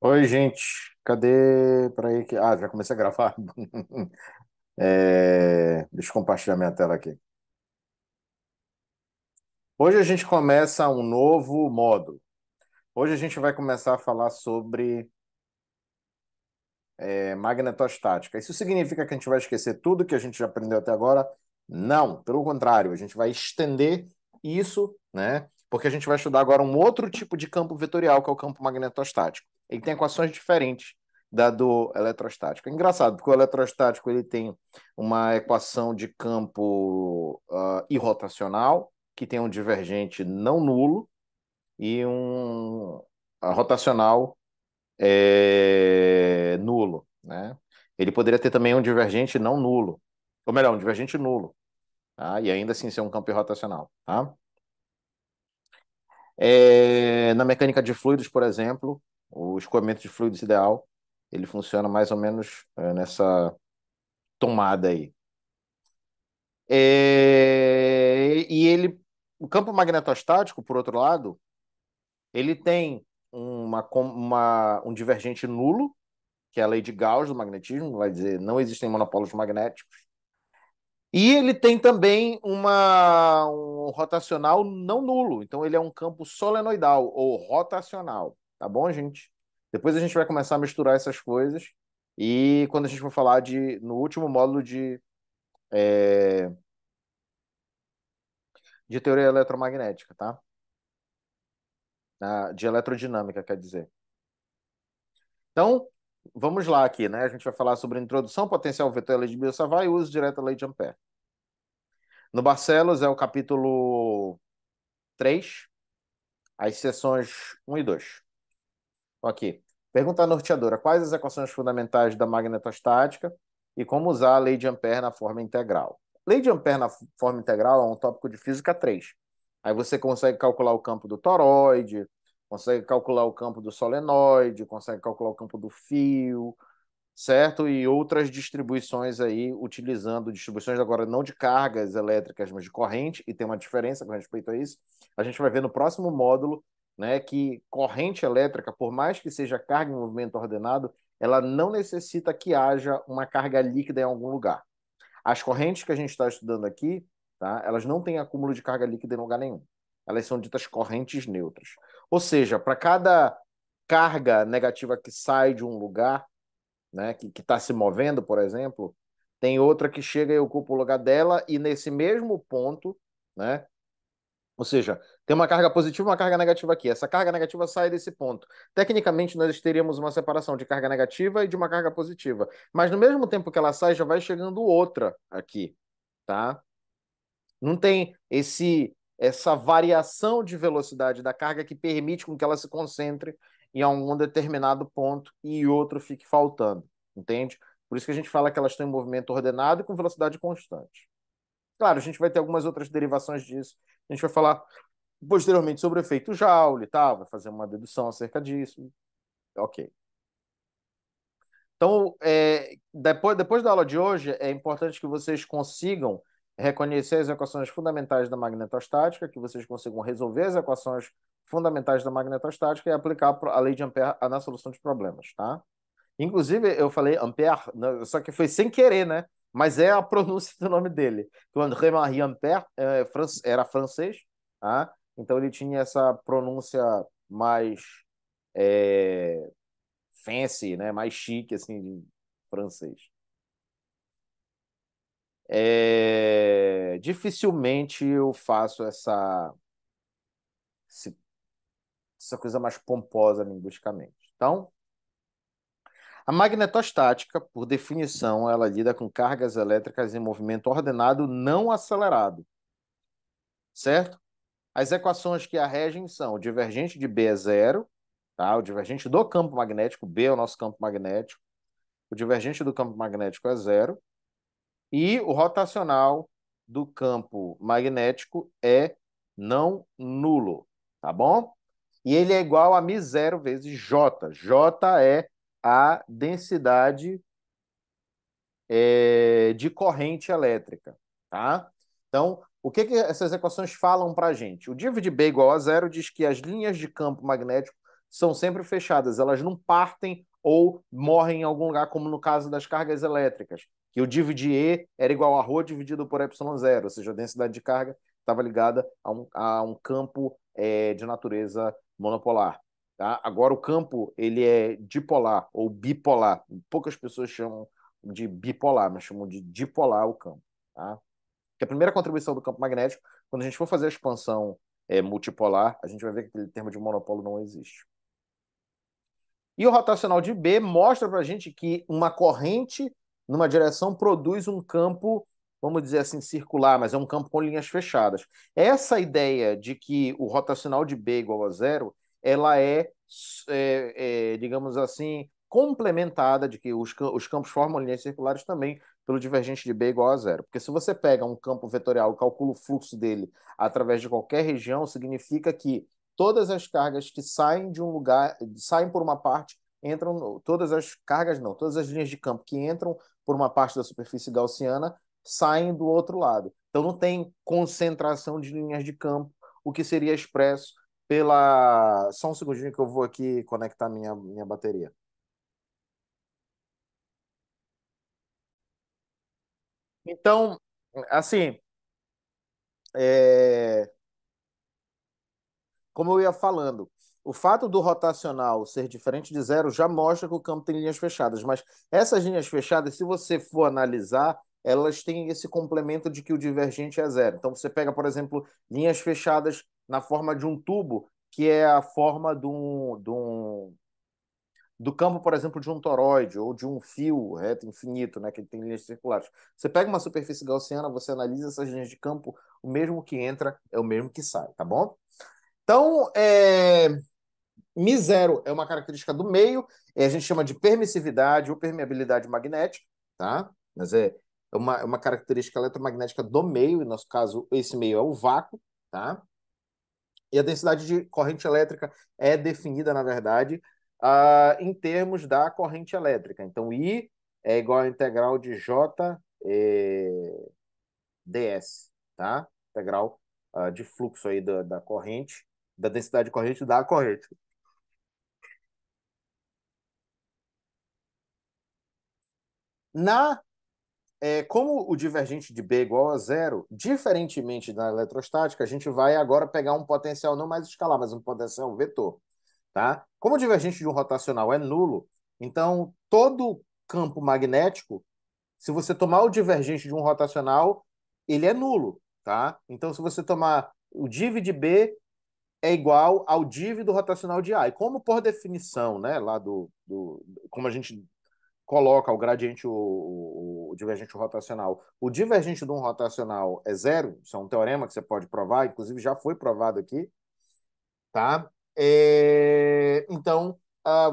Oi, gente. Cadê? Peraí que. Já comecei a gravar. Deixa eu compartilhar minha tela aqui. Hoje a gente começa um novo módulo. Hoje a gente vai começar a falar sobre magnetostática. Isso significa que a gente vai esquecer tudo que a gente já aprendeu até agora? Não, pelo contrário, a gente vai estender isso, né? Porque a gente vai estudar agora um outro tipo de campo vetorial, que é o campo magnetostático. Ele tem equações diferentes da do eletrostático. É engraçado, porque o eletrostático ele tem uma equação de campo irrotacional, que tem um divergente não nulo, e um rotacional nulo, né? Ele poderia ter também um divergente não nulo, ou melhor, um divergente nulo, tá? E ainda assim ser um campo irrotacional, tá? Na mecânica de fluidos, por exemplo, o escoamento de fluidos ideal, ele funciona mais ou menos nessa tomada aí. O campo magnetostático, por outro lado, ele tem um divergente nulo, que é a lei de Gauss do magnetismo, vai dizer não existem monopólios magnéticos. E ele tem também um rotacional não nulo, então ele é um campo solenoidal ou rotacional, tá bom, gente? Depois a gente vai começar a misturar essas coisas e quando a gente for falar no último módulo de teoria eletromagnética, tá? De eletrodinâmica, quer dizer. Então, vamos lá aqui, né? A gente vai falar sobre introdução, potencial vetor, lei de Biot-Savart e uso direto da lei de Ampère. No Barcelos é o capítulo 3, as seções 1 e 2. Aqui. Pergunta norteadora: quais as equações fundamentais da magnetostática e como usar a lei de Ampère na forma integral? Lei de Ampère na forma integral é um tópico de física 3. Aí você consegue calcular o campo do toroide, consegue calcular o campo do solenoide, consegue calcular o campo do fio, certo? E outras distribuições aí, utilizando distribuições agora não de cargas elétricas, mas de corrente, e tem uma diferença com respeito a isso. A gente vai ver no próximo módulo, né, que corrente elétrica, por mais que seja carga em movimento ordenado, ela não necessita que haja uma carga líquida em algum lugar. As correntes que a gente está estudando aqui, tá, elas não têm acúmulo de carga líquida em lugar nenhum. Elas são ditas correntes neutras. Ou seja, para cada carga negativa que sai de um lugar, né, que está se movendo, por exemplo, tem outra que chega e ocupa o lugar dela, e nesse mesmo ponto, né? Ou seja, tem uma carga positiva e uma carga negativa aqui. Essa carga negativa sai desse ponto. Tecnicamente, nós teríamos uma separação de carga negativa e de uma carga positiva. Mas no mesmo tempo que ela sai, já vai chegando outra aqui, tá? Não tem essa variação de velocidade da carga que permite com que ela se concentre em algum determinado ponto e outro fique faltando, entende? Por isso que a gente fala que elas estão em movimento ordenado e com velocidade constante. Claro, a gente vai ter algumas outras derivações disso. A gente vai falar posteriormente sobre o efeito Joule e tal, vai fazer uma dedução acerca disso. Ok. Então, depois da aula de hoje, é importante que vocês consigam reconhecer as equações fundamentais da magnetostática, que vocês consigam resolver as equações fundamentais da magnetostática e aplicar a lei de Ampère na solução de problemas, tá? Inclusive, eu falei Ampère, né, só que foi sem querer, né? Mas é a pronúncia do nome dele. O André-Marie Ampère era francês, tá? Então ele tinha essa pronúncia mais é, fancy, né? Mais chique, assim, de francês. Dificilmente eu faço esse- essa coisa mais pomposa linguisticamente. Então, a magnetostática, por definição, ela lida com cargas elétricas em movimento ordenado não acelerado, certo? As equações que a regem são: o divergente de B é zero, tá? O divergente do campo magnético, B é o nosso campo magnético, o divergente do campo magnético é zero, e o rotacional do campo magnético é não nulo, tá bom? E ele é igual a μ0 vezes J. J é a densidade de corrente elétrica, tá? Então, o que essas equações falam para a gente? O div de B igual a zero diz que as linhas de campo magnético são sempre fechadas, elas não partem ou morrem em algum lugar, como no caso das cargas elétricas, que o div de E era igual a ρ dividido por ε0, ou seja, a densidade de carga estava ligada a um campo de natureza monopolar. Tá? Agora, o campo ele é dipolar ou bipolar. Poucas pessoas chamam de bipolar, mas chamam de dipolar o campo. Tá? Que a primeira contribuição do campo magnético, quando a gente for fazer a expansão multipolar, a gente vai ver que aquele termo de monopólio não existe. E o rotacional de B mostra para a gente que uma corrente numa direção produz um campo, vamos dizer assim, circular, mas é um campo com linhas fechadas. Essa ideia de que o rotacional de B é igual a zero, ela digamos assim, complementada de que os campos formam linhas circulares também pelo divergente de B igual a zero. Porque se você pega um campo vetorial e calcula o fluxo dele através de qualquer região, significa que todas as cargas que saem de um lugar, saem por uma parte, entram, todas as cargas não, todas as linhas de campo que entram por uma parte da superfície gaussiana saem do outro lado. Então não tem concentração de linhas de campo, o que seria expresso pela. Só um segundinho que eu vou aqui conectar minha bateria. Então, assim, é, como eu ia falando, o fato do rotacional ser diferente de zero já mostra que o campo tem linhas fechadas, mas essas linhas fechadas, se você for analisar, elas têm esse complemento de que o divergente é zero. Então, você pega, por exemplo, linhas fechadas na forma de um tubo, que é a forma do campo, por exemplo, de um toroide ou de um fio reto infinito, né, que tem linhas circulares. Você pega uma superfície gaussiana, você analisa essas linhas de campo, o mesmo que entra é o mesmo que sai, tá bom? Então, Mi0 é uma característica do meio, a gente chama de permissividade ou permeabilidade magnética, tá? Mas é uma característica eletromagnética do meio, e no nosso caso, esse meio é o vácuo, tá? E a densidade de corrente elétrica é definida, na verdade, em termos da corrente elétrica. Então, I é igual à integral de J ds, tá? Integral de fluxo aí da corrente, da densidade de corrente da corrente. Na como o divergente de B é igual a zero, diferentemente da eletrostática, a gente vai agora pegar um potencial não mais escalar, mas um potencial vetor. Tá? Como o divergente de um rotacional é nulo, então todo campo magnético, se você tomar o divergente de um rotacional, ele é nulo. Tá? Então, se você tomar o div de B é igual ao div do rotacional de A. E como por definição, né, lá como a gente coloca o gradiente, o divergente rotacional. O divergente de um rotacional é zero, isso é um teorema que você pode provar, inclusive já foi provado aqui, tá? Então,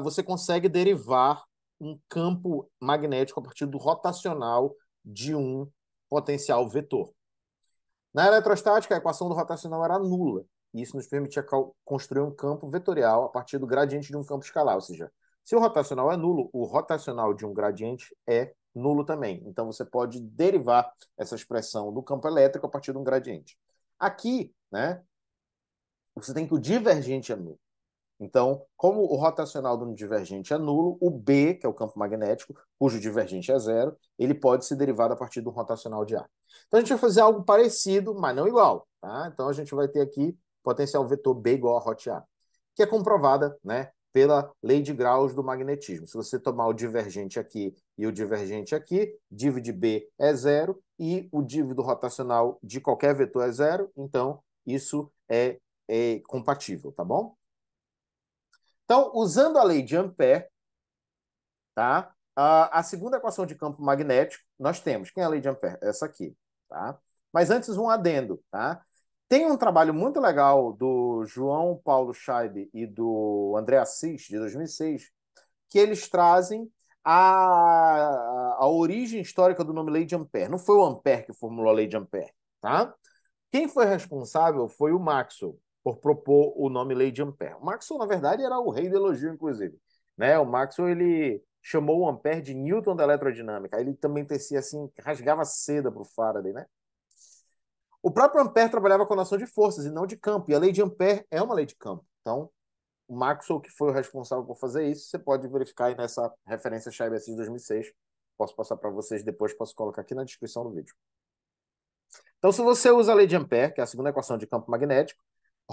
você consegue derivar um campo magnético a partir do rotacional de um potencial vetor. Na eletrostática, a equação do rotacional era nula. E isso nos permitia construir um campo vetorial a partir do gradiente de um campo escalar. Ou seja, se o rotacional é nulo, o rotacional de um gradiente é nulo também. Então você pode derivar essa expressão do campo elétrico a partir de um gradiente. Aqui, né, você tem que o divergente é nulo. Então, como o rotacional do divergente é nulo, o B, que é o campo magnético, cujo divergente é zero, ele pode ser derivado a partir do rotacional de A. Então, a gente vai fazer algo parecido, mas não igual. Tá? Então, a gente vai ter aqui potencial vetor B igual a hot A, que é comprovada, né, pela lei de graus do magnetismo. Se você tomar o divergente aqui e o divergente aqui, div de B é zero e o div do rotacional de qualquer vetor é zero, então isso é compatível, tá bom? Então, usando a lei de Ampère, tá? A segunda equação de campo magnético, nós temos. Quem é a lei de Ampère? Essa aqui, tá? Mas antes, um adendo, tá? Tem um trabalho muito legal do João Paulo Scheibe e do André Assis, de 2006, que eles trazem a origem histórica do nome lei de Ampère. Não foi o Ampère que formulou a lei de Ampère, tá? Quem foi responsável foi o Maxwell, por propor o nome Lei de Ampère. O Maxwell, na verdade, era o rei do elogio, inclusive. Né? O Maxwell, ele chamou o Ampère de Newton da eletrodinâmica. Ele também tecia assim, rasgava seda para o Faraday, né? O próprio Ampère trabalhava com a noção de forças e não de campo, e a lei de Ampère é uma lei de campo. Então, o Maxwell que foi o responsável por fazer isso. Você pode verificar aí nessa referência Scheibe de 2006. Posso passar para vocês depois, posso colocar aqui na descrição do vídeo. Então, se você usa a lei de Ampère, que é a segunda equação de campo magnético,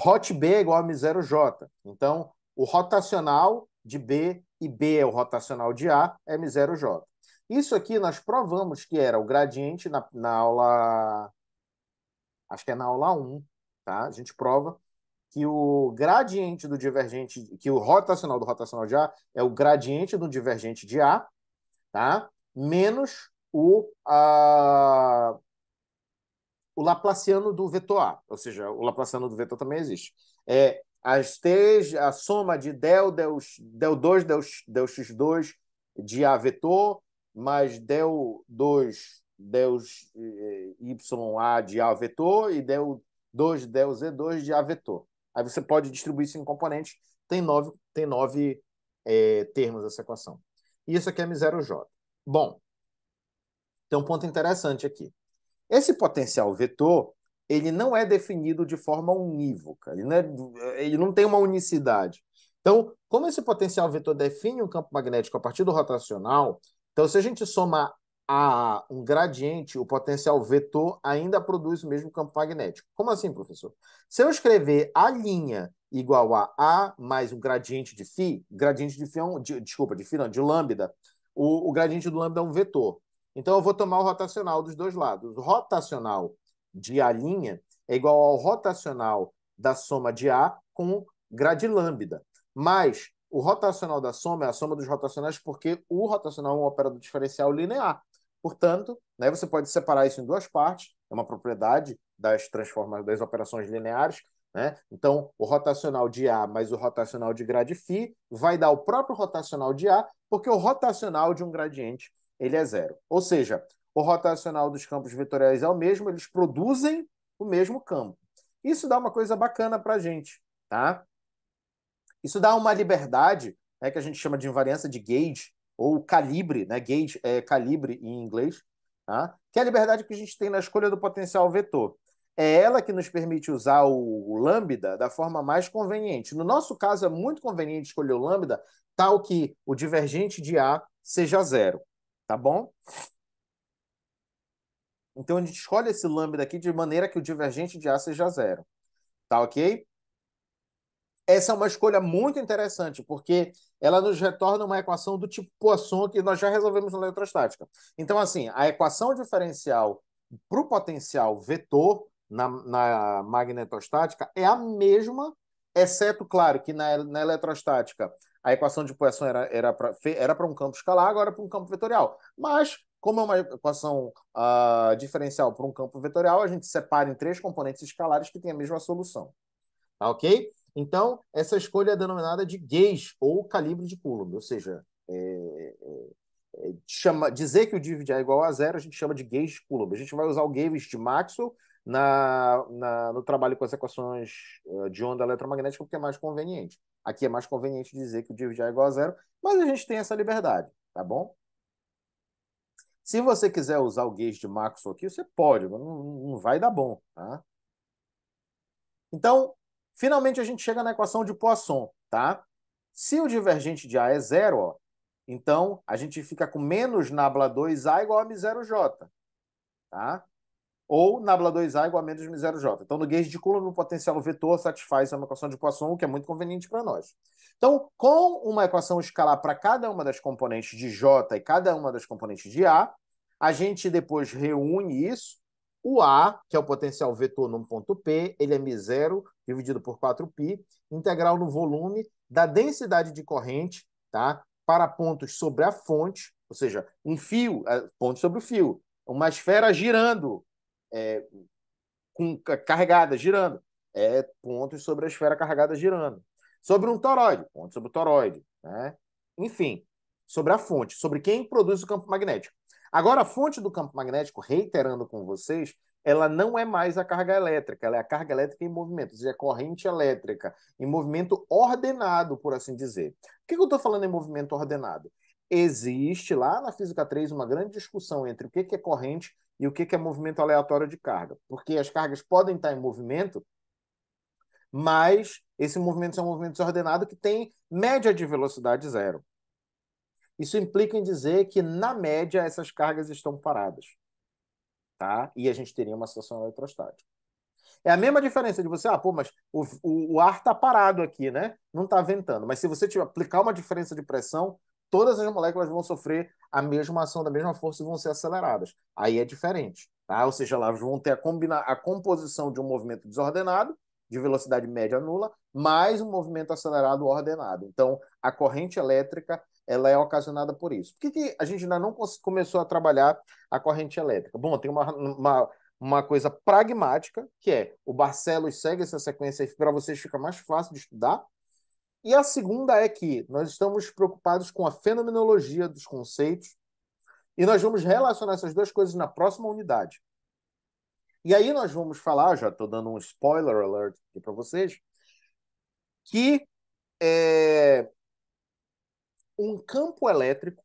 Hot B é igual a M0J. Então, o rotacional de B e B é o rotacional de A, é M0J. Isso aqui nós provamos que era o gradiente na aula... Acho que é na aula 1, tá? A gente prova que o gradiente do divergente, que o rotacional do rotacional de A é o gradiente do divergente de A, tá? Menos o laplaciano do vetor A, ou seja, o laplaciano do vetor também existe. É a soma de del2, del x2 de A vetor, mais del2, del YA de A vetor e del2, del Z2 de A vetor. Aí você pode distribuir isso em componentes. Tem nove termos essa equação. E isso aqui é M0J. Bom, tem um ponto interessante aqui. Esse potencial vetor, ele não é definido de forma unívoca, ele não tem uma unicidade. Então, como esse potencial vetor define um campo magnético a partir do rotacional, então se a gente somar a um gradiente, o potencial vetor ainda produz o mesmo campo magnético. Como assim, professor? Se eu escrever a linha igual a A mais um gradiente de φ, gradiente de φ é de lambda, o gradiente do lambda é um vetor. Então, eu vou tomar o rotacional dos dois lados. O rotacional de A' é igual ao rotacional da soma de A com grade lambda. Mas o rotacional da soma é a soma dos rotacionais porque o rotacional é um operador diferencial linear. Portanto, né, você pode separar isso em duas partes. É uma propriedade das operações lineares. Né? Então, o rotacional de A mais o rotacional de grade φ vai dar o próprio rotacional de A, porque o rotacional de um gradiente ele é zero. Ou seja, o rotacional dos campos vetoriais é o mesmo, eles produzem o mesmo campo. Isso dá uma coisa bacana para a gente, tá? Isso dá uma liberdade, né, que a gente chama de invariância de gauge, ou calibre, né? Gauge é calibre em inglês, tá? Que é a liberdade que a gente tem na escolha do potencial vetor. É ela que nos permite usar o lambda da forma mais conveniente. No nosso caso, é muito conveniente escolher o lambda tal que o divergente de A seja zero. Tá bom? Então a gente escolhe esse lambda aqui de maneira que o divergente de A seja zero. Tá ok? Essa é uma escolha muito interessante, porque ela nos retorna uma equação do tipo Poisson que nós já resolvemos na eletrostática. Então, assim, a equação diferencial para o potencial vetor na magnetostática é a mesma, exceto, claro, que na eletrostática a equação de Poisson era para um campo escalar, agora para um campo vetorial. Mas, como é uma equação diferencial para um campo vetorial, a gente separa em três componentes escalares que têm a mesma solução. Tá ok? Então, essa escolha é denominada de gauge, ou calibre de Coulomb, ou seja, dizer que o div de A é igual a zero, a gente chama de gauge de Coulomb. A gente vai usar o gauge de Maxwell no trabalho com as equações de onda eletromagnética, porque é mais conveniente. Aqui é mais conveniente dizer que o div de A é igual a zero, mas a gente tem essa liberdade, tá bom? Se você quiser usar o gauge de Maxwell aqui, você pode, mas não vai dar bom, tá? Então, finalmente a gente chega na equação de Poisson, tá? Se o divergente de A é zero, ó, então a gente fica com menos nabla 2A igual a M0J, tá? Ou nabla 2A igual a menos M0J. Então, no gauge de Coulomb, o potencial vetor satisfaz uma equação de Poisson, o que é muito conveniente para nós. Então, com uma equação escalar para cada uma das componentes de J e cada uma das componentes de A gente depois reúne isso. O A, que é o potencial vetor num ponto P, ele é μ0 dividido por 4π, integral no volume da densidade de corrente, tá? Para pontos sobre a fonte, ou seja, um fio, ponto sobre o fio, uma esfera girando, carregada, girando, pontos sobre a esfera carregada girando. Sobre um toroide, pontos sobre o toroide, né? Enfim, sobre a fonte, sobre quem produz o campo magnético. Agora, a fonte do campo magnético, reiterando com vocês, ela não é mais a carga elétrica, ela é a carga elétrica em movimento, ou seja, a corrente elétrica em movimento ordenado, por assim dizer. Por que eu estou falando em movimento ordenado? Existe lá na Física 3 uma grande discussão entre o que é corrente e o que é movimento aleatório de carga. Porque as cargas podem estar em movimento mas esse movimento é um movimento desordenado que tem média de velocidade zero. Isso implica em dizer que, na média, essas cargas estão paradas, tá? E a gente teria uma situação eletrostática. É a mesma diferença de você, pô, mas o ar está parado aqui, né? Não está ventando. Mas se você aplicar uma diferença de pressão, todas as moléculas vão sofrer a mesma ação da mesma força e vão ser aceleradas. Aí é diferente, tá? Ou seja, elas vão ter a composição de um movimento desordenado, de velocidade média nula, mais um movimento acelerado ordenado. Então, a corrente elétrica ela é ocasionada por isso. Por que a gente ainda não começou a trabalhar a corrente elétrica? Bom, tem uma coisa pragmática, que é o Barcelos segue essa sequência aí para vocês fica mais fácil de estudar. E a segunda é que nós estamos preocupados com a fenomenologia dos conceitos e nós vamos relacionar essas duas coisas na próxima unidade. E aí nós vamos falar, já estou dando um spoiler alert aqui para vocês, que é um campo elétrico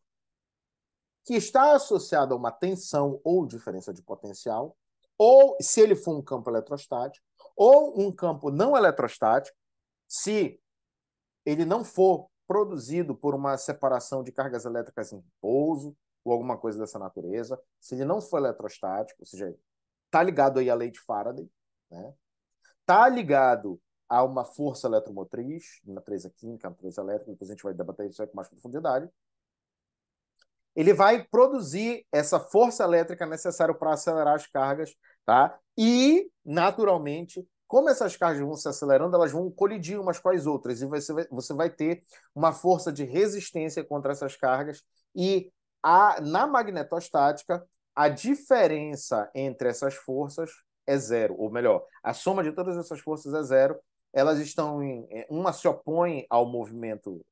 que está associado a uma tensão ou diferença de potencial, ou se ele for um campo eletrostático, ou um campo não eletrostático, se ele não for produzido por uma separação de cargas elétricas em repouso ou alguma coisa dessa natureza, se ele não for eletrostático, ou seja, está ligado aí à lei de Faraday, né? Está ligado a uma força eletromotriz, natureza química, natureza elétrica, depois a gente vai debater isso aí com mais profundidade, ele vai produzir essa força elétrica necessária para acelerar as cargas, tá? E, naturalmente, como essas cargas vão se acelerando, elas vão colidir umas com as outras, e você vai ter uma força de resistência contra essas cargas, e na magnetostática, a diferença entre essas forças é zero, ou melhor, a soma de todas essas forças é zero, elas estão uma se opõe ao movimento,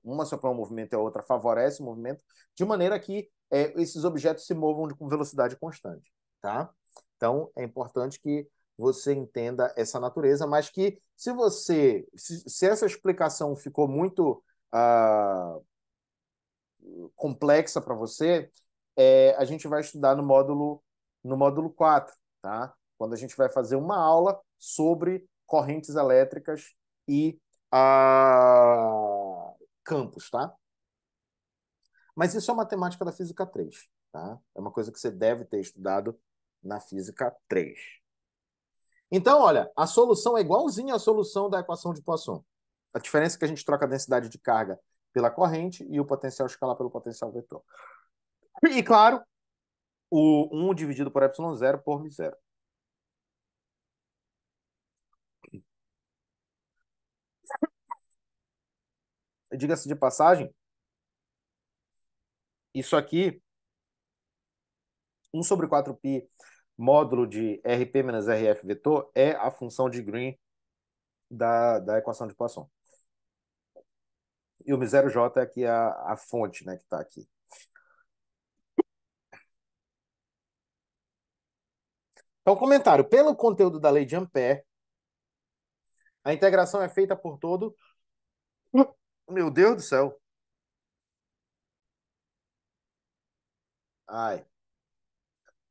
uma se opõe ao movimento e a outra favorece o movimento, de maneira que esses objetos se movam com velocidade constante, tá? Então, é importante que você entenda essa natureza, mas que se essa explicação ficou muito complexa para você, a gente vai estudar no módulo 4, tá? Quando a gente vai fazer uma aula sobre correntes elétricas e campos, tá? Mas isso é uma temática da física 3, tá? É uma coisa que você deve ter estudado na física 3. Então, olha, a solução é igualzinha à solução da equação de Poisson. A diferença é que a gente troca a densidade de carga pela corrente e o potencial escalar pelo potencial vetor. E, claro, o 1 dividido por ε0 por μ0. Diga-se de passagem, isso aqui, 1 sobre 4π módulo de Rp menos Rf vetor é a função de Green da equação de Poisson. E o μ0j é aqui a fonte, né, que está aqui. Então, comentário. Pelo conteúdo da lei de Ampère, a integração é feita por todo... Meu Deus do céu. Ai.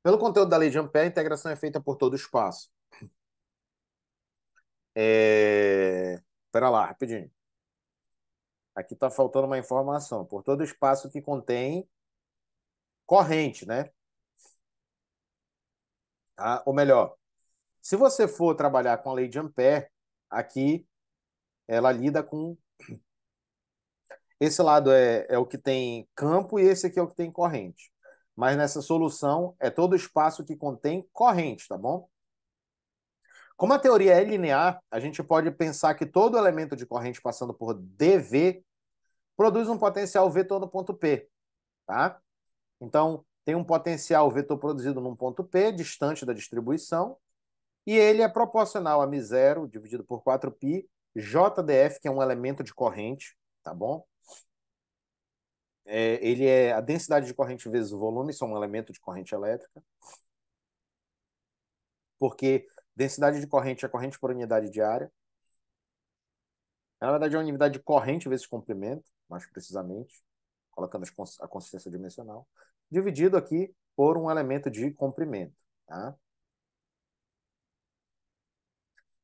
Pelo conteúdo da lei de Ampère, a integração é feita por todo o espaço. Espera lá, rapidinho. Aqui está faltando uma informação. Por todo o espaço que contém corrente, né? Tá? Ou melhor, se você for trabalhar com a lei de Ampère, aqui ela lida com... Esse lado é o que tem campo e esse aqui é o que tem corrente. Mas nessa solução é todo o espaço que contém corrente, tá bom? Como a teoria é linear, a gente pode pensar que todo elemento de corrente passando por dV produz um potencial vetor no ponto P, tá? Então, tem um potencial vetor produzido num ponto P, distante da distribuição, e ele é proporcional a μ0 dividido por 4π, JDF, que é um elemento de corrente, tá bom? Ele é a densidade de corrente vezes o volume, são um elemento de corrente elétrica, porque densidade de corrente é corrente por unidade de área. Na verdade, é uma unidade de corrente vezes comprimento, mais precisamente, colocando a consistência dimensional, dividido aqui por um elemento de comprimento, tá?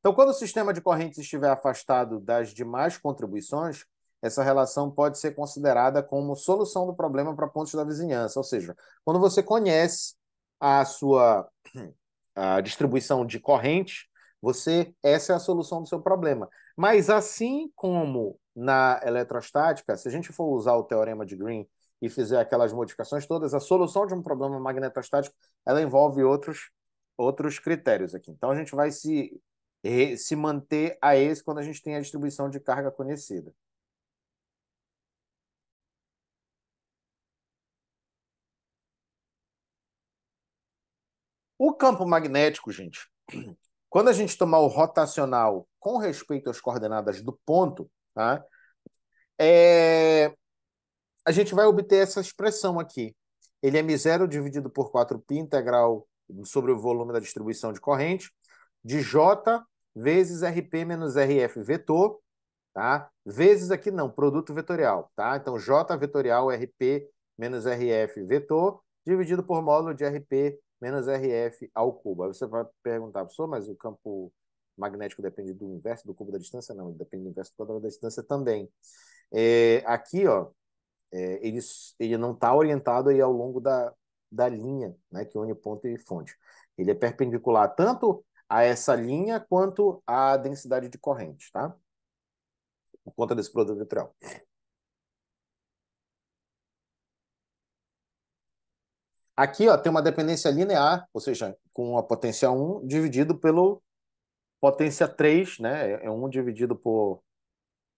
Então, quando o sistema de correntes estiver afastado das demais contribuições, essa relação pode ser considerada como solução do problema para pontos da vizinhança. Ou seja, quando você conhece a sua a distribuição de corrente, essa é a solução do seu problema. Mas assim como na eletrostática, se a gente for usar o teorema de Green e fizer aquelas modificações todas, a solução de um problema magnetostático, ela envolve outros critérios aqui. Então a gente vai se manter a esse quando a gente tem a distribuição de carga conhecida. O campo magnético, gente, quando a gente tomar o rotacional com respeito às coordenadas do ponto, tá? A gente vai obter essa expressão aqui. Ele é M0 dividido por 4π integral sobre o volume da distribuição de corrente, de J vezes RP menos RF vetor, tá? Vezes aqui não, produto vetorial, tá? Então, J vetorial RP menos RF vetor, dividido por módulo de RP menos RF ao cubo. Aí você vai perguntar, professor, mas o campo magnético depende do inverso do cubo da distância? Não, ele depende do inverso do quadrado da distância também. Aqui, ó, ele não está orientado aí ao longo da linha, né, que une ponto e fonte. Ele é perpendicular tanto a essa linha quanto à densidade de corrente, tá? Por conta desse produto vetorial. Aqui, ó, tem uma dependência linear, ou seja, com a potência 1 dividido pelo potência 3, né? É 1 dividido por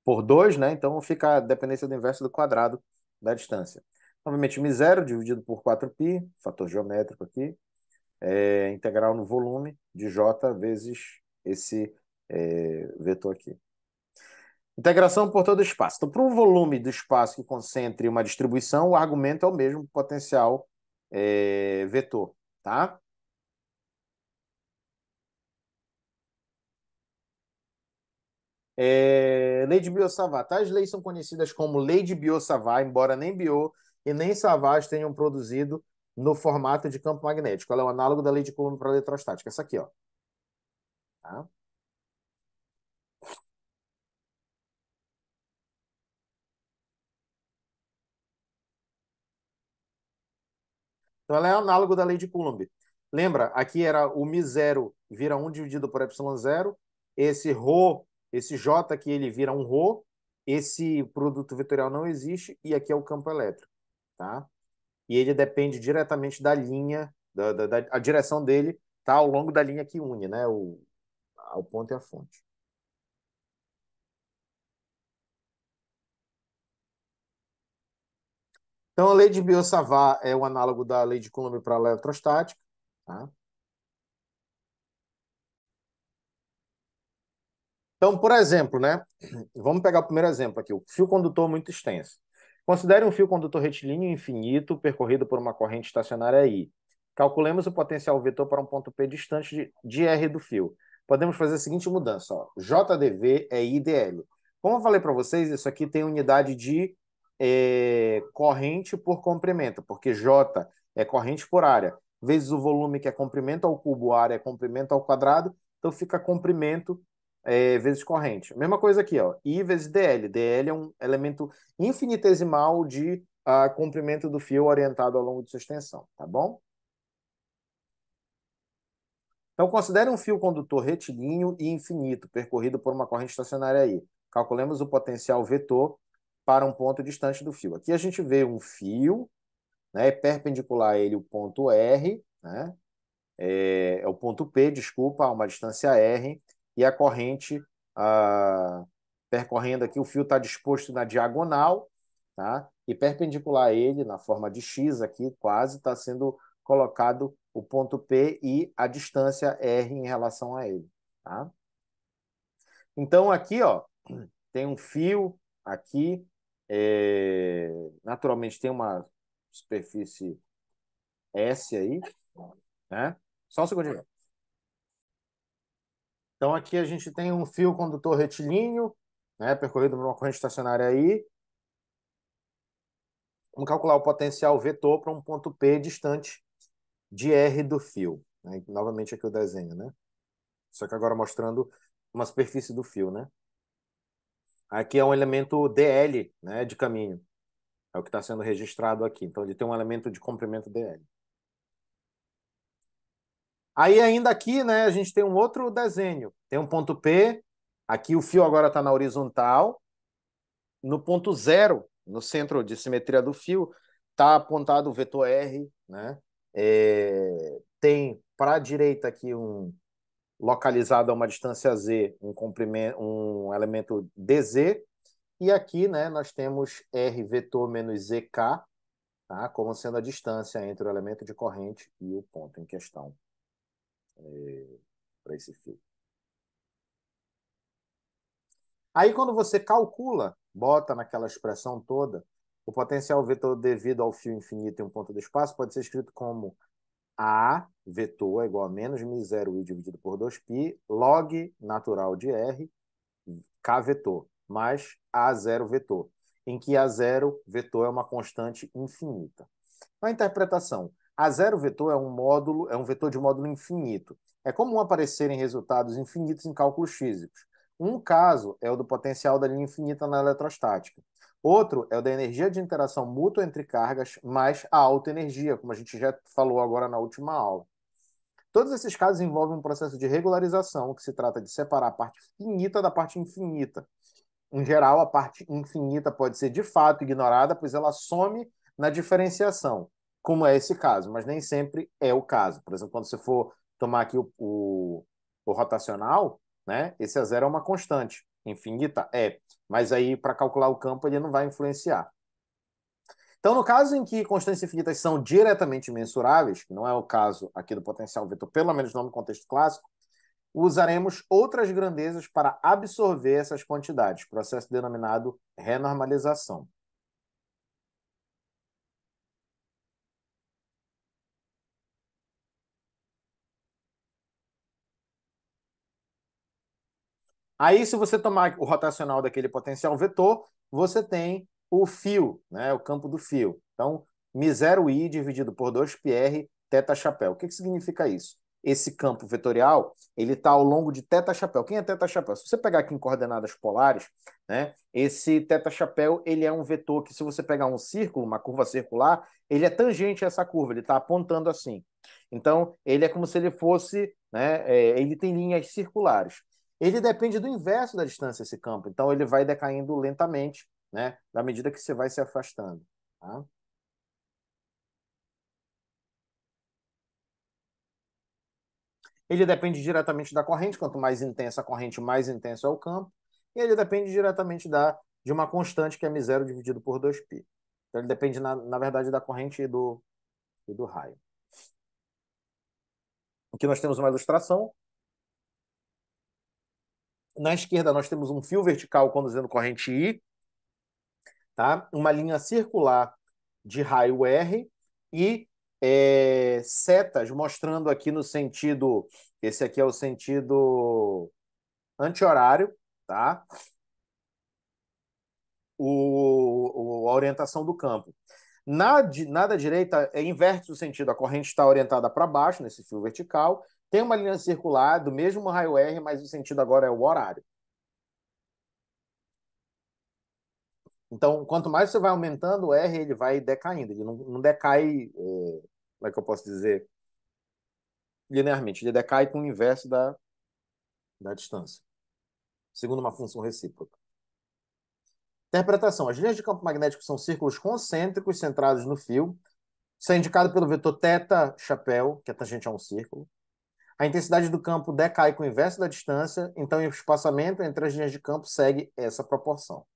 2, né? Então fica a dependência do inverso do quadrado da distância. Novamente, μ0 dividido por 4π, fator geométrico aqui, integral no volume de J vezes esse vetor aqui. Integração por todo o espaço. Então, para um volume do espaço que concentre uma distribuição, o argumento é o mesmo potencial vetor, tá? Lei de Biot-Savart. Tais leis são conhecidas como Lei de Biot-Savart, embora nem Biot e nem Savart tenham produzido no formato de campo magnético. Ela é o análogo da Lei de Coulomb para a eletrostática. Essa aqui, ó. Tá? Então, ela é análogo da Lei de Coulomb. Lembra? Aqui era o μ0 vira 1 dividido por ε0. Esse ρ, esse J aqui, ele vira um ρ. Esse produto vetorial não existe. E aqui é o campo elétrico. Tá? E ele depende diretamente da linha, a direção dele está ao longo da linha que une, né? O ponto e a fonte. Então, a lei de Biot-Savart é o análogo da lei de Coulomb para a eletrostática. Tá? Então, por exemplo, né? Vamos pegar o primeiro exemplo aqui, o fio condutor muito extenso. Considere um fio condutor retilíneo infinito percorrido por uma corrente estacionária I. Calculemos o potencial vetor para um ponto P distante de R do fio. Podemos fazer a seguinte mudança, ó. JdV é IdL. Como eu falei para vocês, isso aqui tem unidade de corrente por comprimento, porque J é corrente por área, vezes o volume, que é comprimento ao cubo, área é comprimento ao quadrado, então fica comprimento vezes corrente. Mesma coisa aqui, ó, I vezes DL. DL é um elemento infinitesimal de comprimento do fio orientado ao longo de sua extensão, tá bom? Então, considere um fio condutor retilíneo e infinito, percorrido por uma corrente estacionária I. Calculemos o potencial vetor para um ponto distante do fio. Aqui a gente vê um fio, né, perpendicular a ele o ponto R, né, é o ponto P, desculpa, a uma distância R, e a corrente percorrendo aqui, o fio está disposto na diagonal, tá? E perpendicular a ele, na forma de X aqui, quase, está sendo colocado o ponto P e a distância R em relação a ele, tá? Então, aqui, ó, tem um fio aqui, naturalmente tem uma superfície S aí, né? Só um segundinho. Então, aqui a gente tem um fio condutor retilíneo, né, percorrido por uma corrente estacionária aí. Vamos calcular o potencial vetor para um ponto P distante de R do fio. Né? Novamente aqui o desenho, né? Só que agora mostrando uma superfície do fio, né? Aqui é um elemento DL, né, de caminho. É o que está sendo registrado aqui. Então, ele tem um elemento de comprimento DL. Aí, ainda aqui, né, a gente tem um outro desenho. Tem um ponto P. Aqui o fio agora está na horizontal. No ponto zero, no centro de simetria do fio, está apontado o vetor R, né? Tem para a direita aqui localizado a uma distância z, um elemento dz, e aqui, né, nós temos r vetor menos zk, tá, como sendo a distância entre o elemento de corrente e o ponto em questão para esse fio. Aí, quando você calcula, bota naquela expressão toda, o potencial vetor devido ao fio infinito em um ponto do espaço pode ser escrito como A vetor é igual a menos μ0i dividido por 2π log natural de R, K vetor, mais A0 vetor, em que A0 vetor é uma constante infinita. A interpretação. A0 vetor é um vetor de módulo infinito. É comum aparecerem resultados infinitos em cálculos físicos. Um caso é o do potencial da linha infinita na eletrostática. Outro é o da energia de interação mútua entre cargas mais a alta energia, como a gente já falou agora na última aula. Todos esses casos envolvem um processo de regularização, que se trata de separar a parte finita da parte infinita. Em geral, a parte infinita pode ser de fato ignorada, pois ela some na diferenciação, como é esse caso, mas nem sempre é o caso. Por exemplo, quando você for tomar aqui o rotacional, né, esse a zero é uma constante. Infinita? É. Mas aí, para calcular o campo, ele não vai influenciar. Então, no caso em que constantes infinitas são diretamente mensuráveis, que não é o caso aqui do potencial vetor, pelo menos não no contexto clássico, usaremos outras grandezas para absorver essas quantidades, processo denominado renormalização. Aí, se você tomar o rotacional daquele potencial vetor, você tem o fio, né, o campo do fio. Então, μ0i dividido por 2πr θ chapéu. O que significa isso? Esse campo vetorial, ele está ao longo de θ chapéu. Quem é θ chapéu? Se você pegar aqui em coordenadas polares, né, esse θ chapéu, ele é um vetor que, se você pegar um círculo, uma curva circular, ele é tangente a essa curva, ele está apontando assim. Então, ele é como se ele fosse, né, ele tem linhas circulares. Ele depende do inverso da distância, esse campo. Então, ele vai decaindo lentamente, né, na medida que você vai se afastando. Tá? Ele depende diretamente da corrente. Quanto mais intensa a corrente, mais intenso é o campo. E ele depende diretamente de uma constante, que é μ0 dividido por 2π. Então, ele depende, na verdade, da corrente e do raio. Aqui nós temos uma ilustração. Na esquerda, nós temos um fio vertical conduzindo corrente I, tá? Uma linha circular de raio R e setas mostrando aqui no sentido, esse aqui é o sentido anti-horário, tá? A orientação do campo. Na da direita, inverte o sentido, a corrente está orientada para baixo, nesse fio vertical, tem uma linha circular do mesmo raio R, mas o sentido agora é o horário. Então, quanto mais você vai aumentando o R, ele vai decaindo. Ele não decai, como é que eu posso dizer, linearmente. Ele decai com o inverso da distância, segundo uma função recíproca. Interpretação. As linhas de campo magnético são círculos concêntricos centrados no fio. Isso é indicado pelo vetor θ chapéu, que é tangente a um círculo. A intensidade do campo decai com o inverso da distância, então o espaçamento entre as linhas de campo segue essa proporção.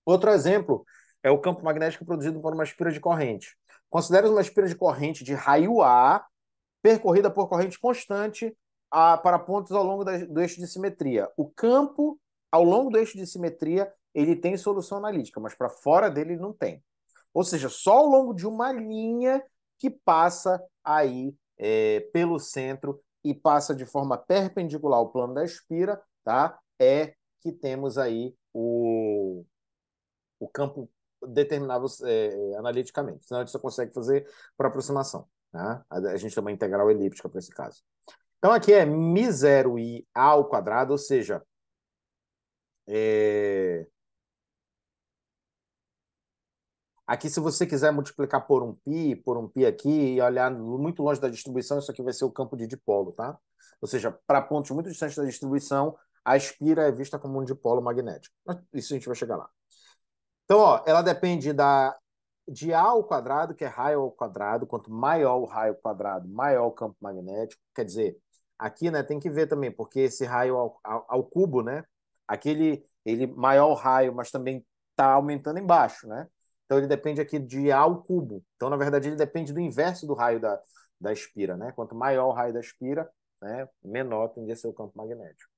Outro exemplo é o campo magnético produzido por uma espira de corrente. Considere uma espira de corrente de raio A percorrida por corrente constante para pontos ao longo do eixo de simetria. O campo ao longo do eixo de simetria ele tem solução analítica, mas para fora dele não tem. Ou seja, só ao longo de uma linha que passa aí pelo centro e passa de forma perpendicular ao plano da espira, tá? É que temos aí o campo determinável analiticamente. Senão a gente só consegue fazer por aproximação. Né? A gente tem uma integral elíptica para esse caso. Então aqui é μ0i ao quadrado, ou seja, é, aqui, se você quiser multiplicar por um π aqui, e olhar muito longe da distribuição, isso aqui vai ser o campo de dipolo, tá? Ou seja, para pontos muito distantes da distribuição, a espira é vista como um dipolo magnético. Mas isso a gente vai chegar lá. Então, ó, ela depende de A ao quadrado, que é raio ao quadrado. Quanto maior o raio ao quadrado, maior o campo magnético. Quer dizer, aqui, né, tem que ver também, porque esse raio ao cubo, né? Aqui ele maior o raio, mas também está aumentando embaixo, né? Então ele depende aqui de A ao cubo. Então, na verdade, ele depende do inverso do raio da espira, né? Quanto maior o raio da espira, né, menor tende a ser o campo magnético,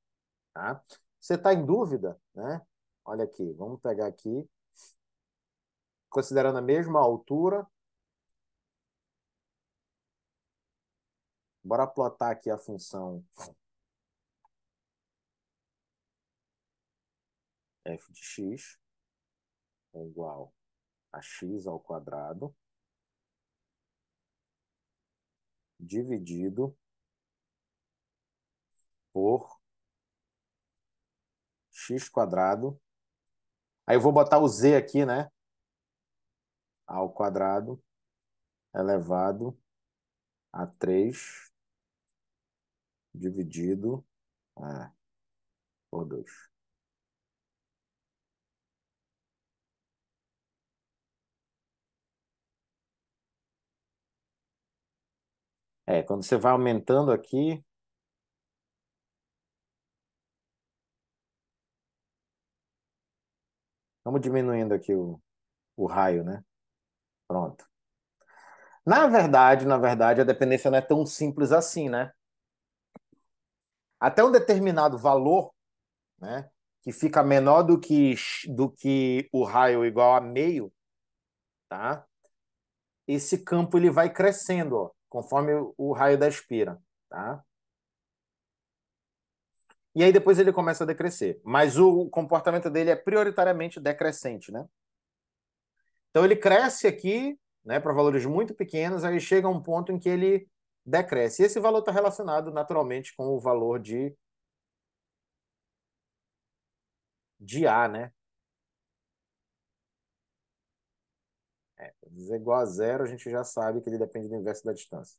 tá? Você está em dúvida, né? Olha aqui, vamos pegar aqui, considerando a mesma altura. Bora plotar aqui a função f de x é igual a x ao quadrado dividido por x quadrado. Aí eu vou botar o z aqui, né? Ao quadrado elevado a 3 dividido por 2. Quando você vai aumentando aqui, vamos diminuindo aqui o raio, né? Pronto. Na verdade, a dependência não é tão simples assim, né? Até um determinado valor, né, que fica menor do que o raio igual a meio, tá? Esse campo ele vai crescendo, ó, conforme o raio da espira, tá? E aí depois ele começa a decrescer. Mas o comportamento dele é prioritariamente decrescente, né? Então ele cresce aqui, né, para valores muito pequenos, aí chega a um ponto em que ele decresce. E esse valor está relacionado naturalmente com o valor de A, né? Z igual a zero, a gente já sabe que ele depende do inverso da distância.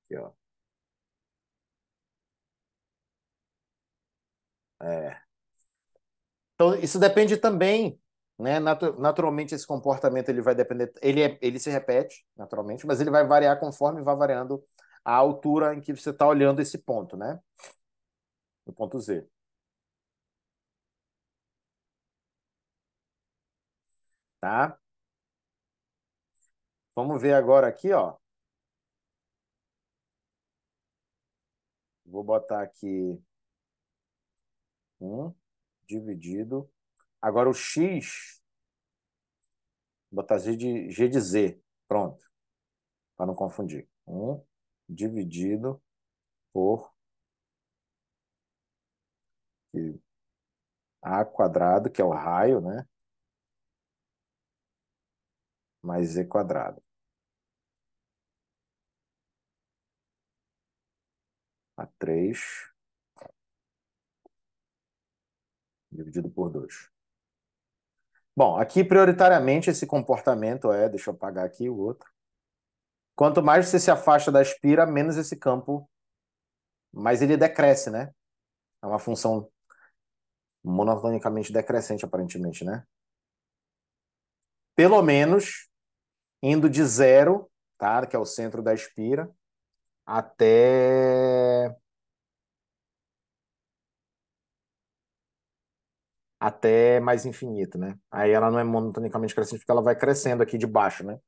Aqui, ó. É. Então, isso depende também, né? Naturalmente, esse comportamento ele vai depender, ele se repete, naturalmente, mas ele vai variar conforme vai variando a altura em que você está olhando esse ponto, né? O ponto Z, tá? Vamos ver agora aqui, ó. Vou botar aqui 1 dividido. Agora o X, vou botar G de Z. Pronto, para não confundir. 1 dividido por A quadrado, que é o raio, né? Mais Z quadrado. A 3 dividido por 2. Bom, aqui prioritariamente esse comportamento deixa eu apagar aqui o outro. Quanto mais você se afasta da espira, menos esse campo, mais ele decresce, né? É uma função monotonicamente decrescente, aparentemente, né? Pelo menos indo de zero, tá? Que é o centro da espira, até até mais infinito, né? Aí ela não é monotonicamente crescente porque ela vai crescendo aqui de baixo, né?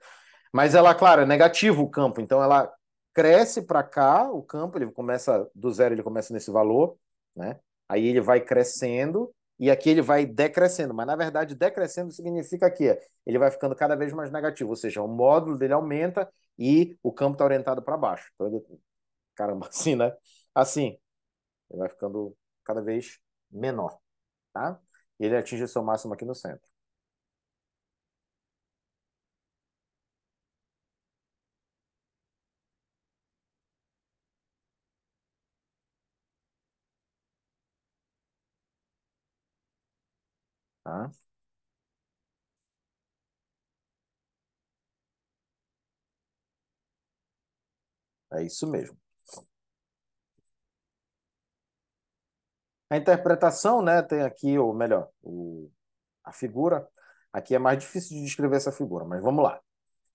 Mas ela, claro, é negativo o campo, então ela cresce para cá, o campo, ele começa do zero, ele começa nesse valor, né? Aí ele vai crescendo e aqui ele vai decrescendo, mas na verdade decrescendo significa que ele vai ficando cada vez mais negativo, ou seja, o módulo dele aumenta e o campo está orientado para baixo. Então, caramba, assim, né? Assim, ele vai ficando cada vez menor, tá? E ele atinge o seu máximo aqui no centro. Tá? É isso mesmo. A interpretação, né, tem aqui, ou melhor, a figura. Aqui é mais difícil de descrever essa figura, mas vamos lá.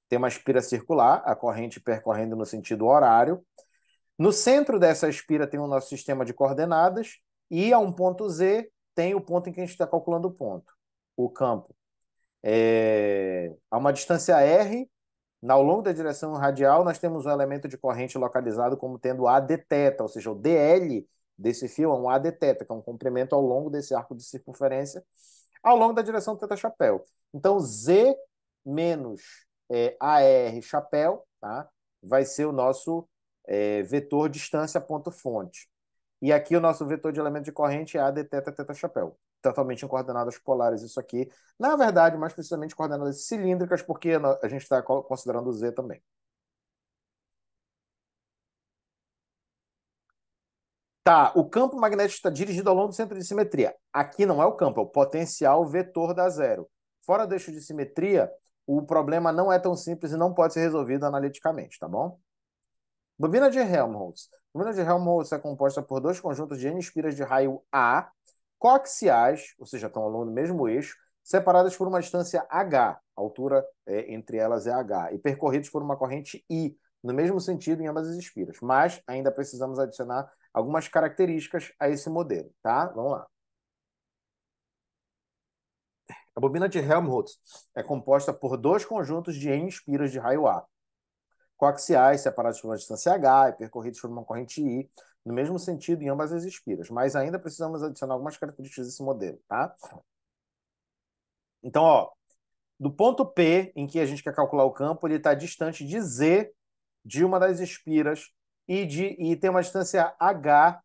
Tem uma espira circular, a corrente percorrendo no sentido horário. No centro dessa espira tem o nosso sistema de coordenadas e a um ponto Z tem o ponto em que a gente está calculando o ponto, o campo. A uma distância R, ao longo da direção radial, nós temos um elemento de corrente localizado como tendo A d θ, ou seja, o DL desse fio é um A d θ, que é um comprimento ao longo desse arco de circunferência, ao longo da direção θ chapéu. Então, Z menos AR chapéu, tá? Vai ser o nosso vetor distância ponto fonte. E aqui o nosso vetor de elemento de corrente é A d θ, θ chapéu. Totalmente em coordenadas polares isso aqui. Na verdade, mais precisamente coordenadas cilíndricas, porque a gente está considerando o Z também. Tá, o campo magnético está dirigido ao longo do centro de simetria. Aqui não é o campo, é o potencial vetor da zero. Fora do eixo de simetria, o problema não é tão simples e não pode ser resolvido analiticamente, tá bom? Bobina de Helmholtz. Bobina de Helmholtz é composta por dois conjuntos de N espiras de raio A, coaxiais, ou seja, estão ao longo do mesmo eixo, separadas por uma distância H, a altura entre elas é H, e percorridos por uma corrente I, no mesmo sentido em ambas as espiras. Mas ainda precisamos adicionar algumas características a esse modelo, tá? Vamos lá. A bobina de Helmholtz é composta por dois conjuntos de N espiras de raio A, coaxiais separados por uma distância H e percorridos por uma corrente I, no mesmo sentido em ambas as espiras. Mas ainda precisamos adicionar algumas características desse modelo, tá? Então, ó, do ponto P, em que a gente quer calcular o campo, ele está distante de Z de uma das espiras e tem uma distância H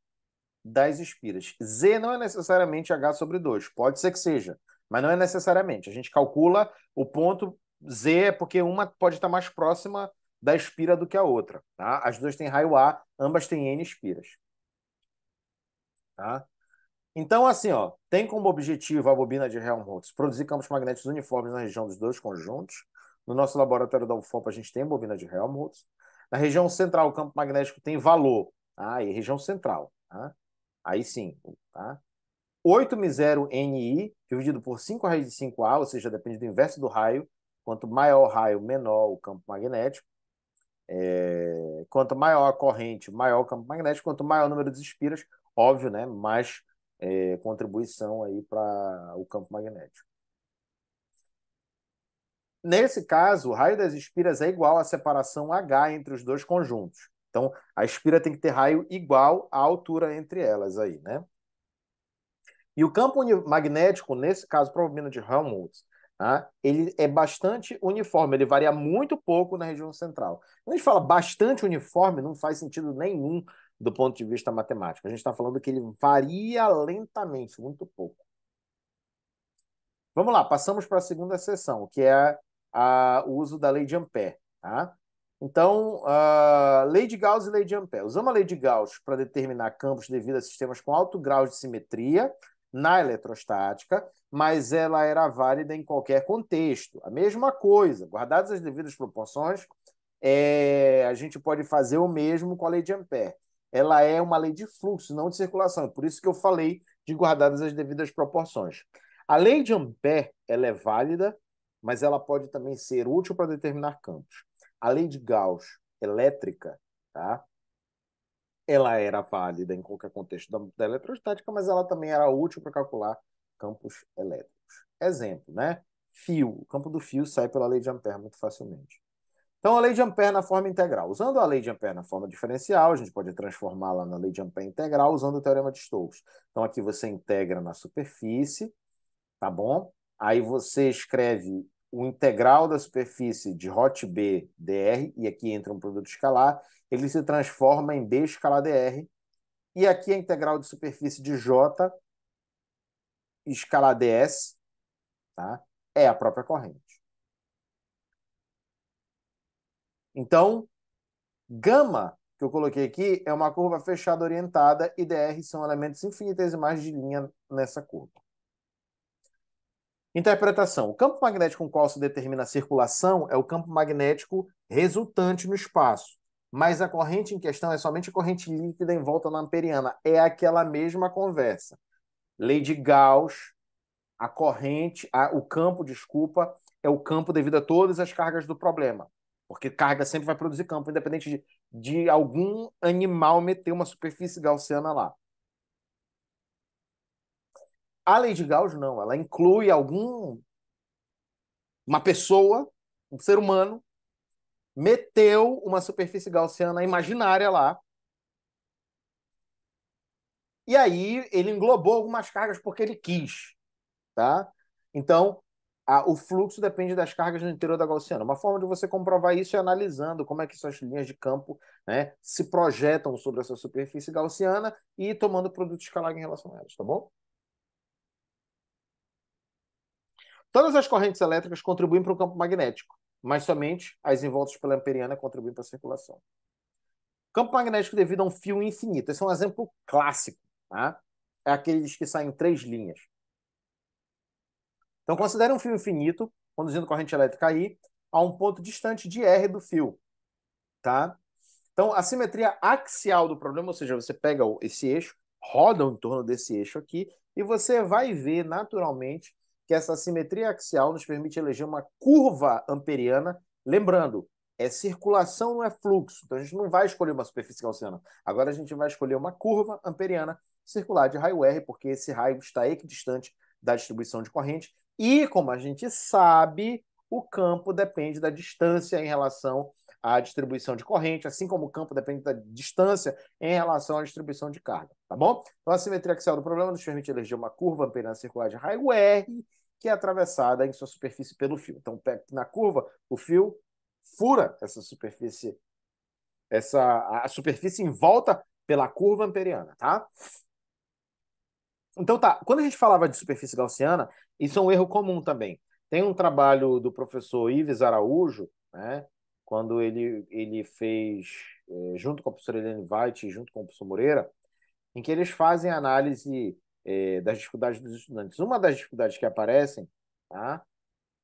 das espiras. Z não é necessariamente H sobre 2, pode ser que seja, mas não é necessariamente. A gente calcula o ponto Z é porque uma pode estar mais próxima da espira do que a outra. Tá? As duas têm raio A, ambas têm N espiras. Tá? Então, assim, ó, tem como objetivo a bobina de Helmholtz produzir campos magnéticos uniformes na região dos dois conjuntos. No nosso laboratório da UFOP, a gente tem a bobina de Helmholtz. Na região central, o campo magnético tem valor. Tá? E região central. Tá? Aí sim. Tá? 8 μ0 NI, dividido por 5 raiz de 5A, ou seja, depende do inverso do raio. Quanto maior o raio, menor o campo magnético. Quanto maior a corrente, maior o campo magnético. Quanto maior o número de espiras, óbvio, né? Mais contribuição aí para o campo magnético. Nesse caso, o raio das espiras é igual à separação H entre os dois conjuntos. Então, a espira tem que ter raio igual à altura entre elas aí, né? E o campo magnético, nesse caso, para a bobina de Helmholtz, tá? Ele é bastante uniforme, ele varia muito pouco na região central. Quando a gente fala bastante uniforme, não faz sentido nenhum do ponto de vista matemático. A gente está falando que ele varia lentamente, muito pouco. Vamos lá, passamos para a segunda seção, que é o uso da lei de Ampère. Tá? Então, lei de Gauss e lei de Ampère. Usamos a lei de Gauss para determinar campos devido a sistemas com alto grau de simetria na eletrostática, mas ela era válida em qualquer contexto. A mesma coisa, guardadas as devidas proporções, a gente pode fazer o mesmo com a lei de Ampère. Ela é uma lei de fluxo, não de circulação. Por isso que eu falei de guardadas as devidas proporções. A lei de Ampère ela é válida, mas ela pode também ser útil para determinar campos. A lei de Gauss elétrica, tá? Ela era válida em qualquer contexto da eletrostática, mas ela também era útil para calcular campos elétricos. Exemplo, né? Fio. O campo do fio sai pela lei de Ampère muito facilmente. Então, a lei de Ampère na forma integral. Usando a lei de Ampère na forma diferencial, a gente pode transformá-la na lei de Ampère integral usando o teorema de Stokes. Então, aqui você integra na superfície, tá bom? Aí você escreve o integral da superfície de hot B dr, e aqui entra um produto escalar, ele se transforma em B escalar dr, e aqui a integral de superfície de J escalar ds, tá? É a própria corrente. Então, gama, que eu coloquei aqui, é uma curva fechada orientada, e dr são elementos infinitesimais de linha nessa curva. Interpretação. O campo magnético com o qual se determina a circulação é o campo magnético resultante no espaço. Mas a corrente em questão é somente a corrente líquida em volta da amperiana. É aquela mesma conversa. Lei de Gauss, a corrente, o campo, desculpa, é o campo devido a todas as cargas do problema. Porque carga sempre vai produzir campo, independente de algum animal meter uma superfície gaussiana lá. A lei de Gauss não, ela inclui uma pessoa, um ser humano, meteu uma superfície gaussiana imaginária lá, e aí ele englobou algumas cargas porque ele quis, tá? Então, o fluxo depende das cargas no interior da gaussiana. Uma forma de você comprovar isso é analisando como é que suas linhas de campo, né, se projetam sobre essa superfície gaussiana e tomando produto escalar em relação a elas, tá bom? Todas as correntes elétricas contribuem para o campo magnético, mas somente as envoltas pela amperiana contribuem para a circulação. Campo magnético devido a um fio infinito. Esse é um exemplo clássico, tá? É aqueles que saem em três linhas. Então, considere um fio infinito, conduzindo corrente elétrica aí, a um ponto distante de R do fio, tá? Então, a simetria axial do problema, ou seja, você pega esse eixo, roda em torno desse eixo aqui, e você vai ver naturalmente que essa simetria axial nos permite eleger uma curva amperiana. Lembrando, é circulação, não é fluxo. Então, a gente não vai escolher uma superfície gaussiana. Agora, a gente vai escolher uma curva amperiana circular de raio R, porque esse raio está equidistante da distribuição de corrente. E, como a gente sabe, o campo depende da distância em relação à distribuição de corrente, assim como o campo depende da distância em relação à distribuição de carga, tá bom? Então, a simetria axial do problema nos permite eleger uma curva amperiana circular de raio R, que é atravessada em sua superfície pelo fio. Então, na curva, o fio fura essa superfície, a superfície em volta pela curva amperiana, tá? Então tá, quando a gente falava de superfície gaussiana, isso é um erro comum também. Tem um trabalho do professor Ives Araújo, né, quando ele fez, junto com a professora Helene White, junto com o professor Moreira, em que eles fazem análise das dificuldades dos estudantes. Uma das dificuldades que aparecem, tá,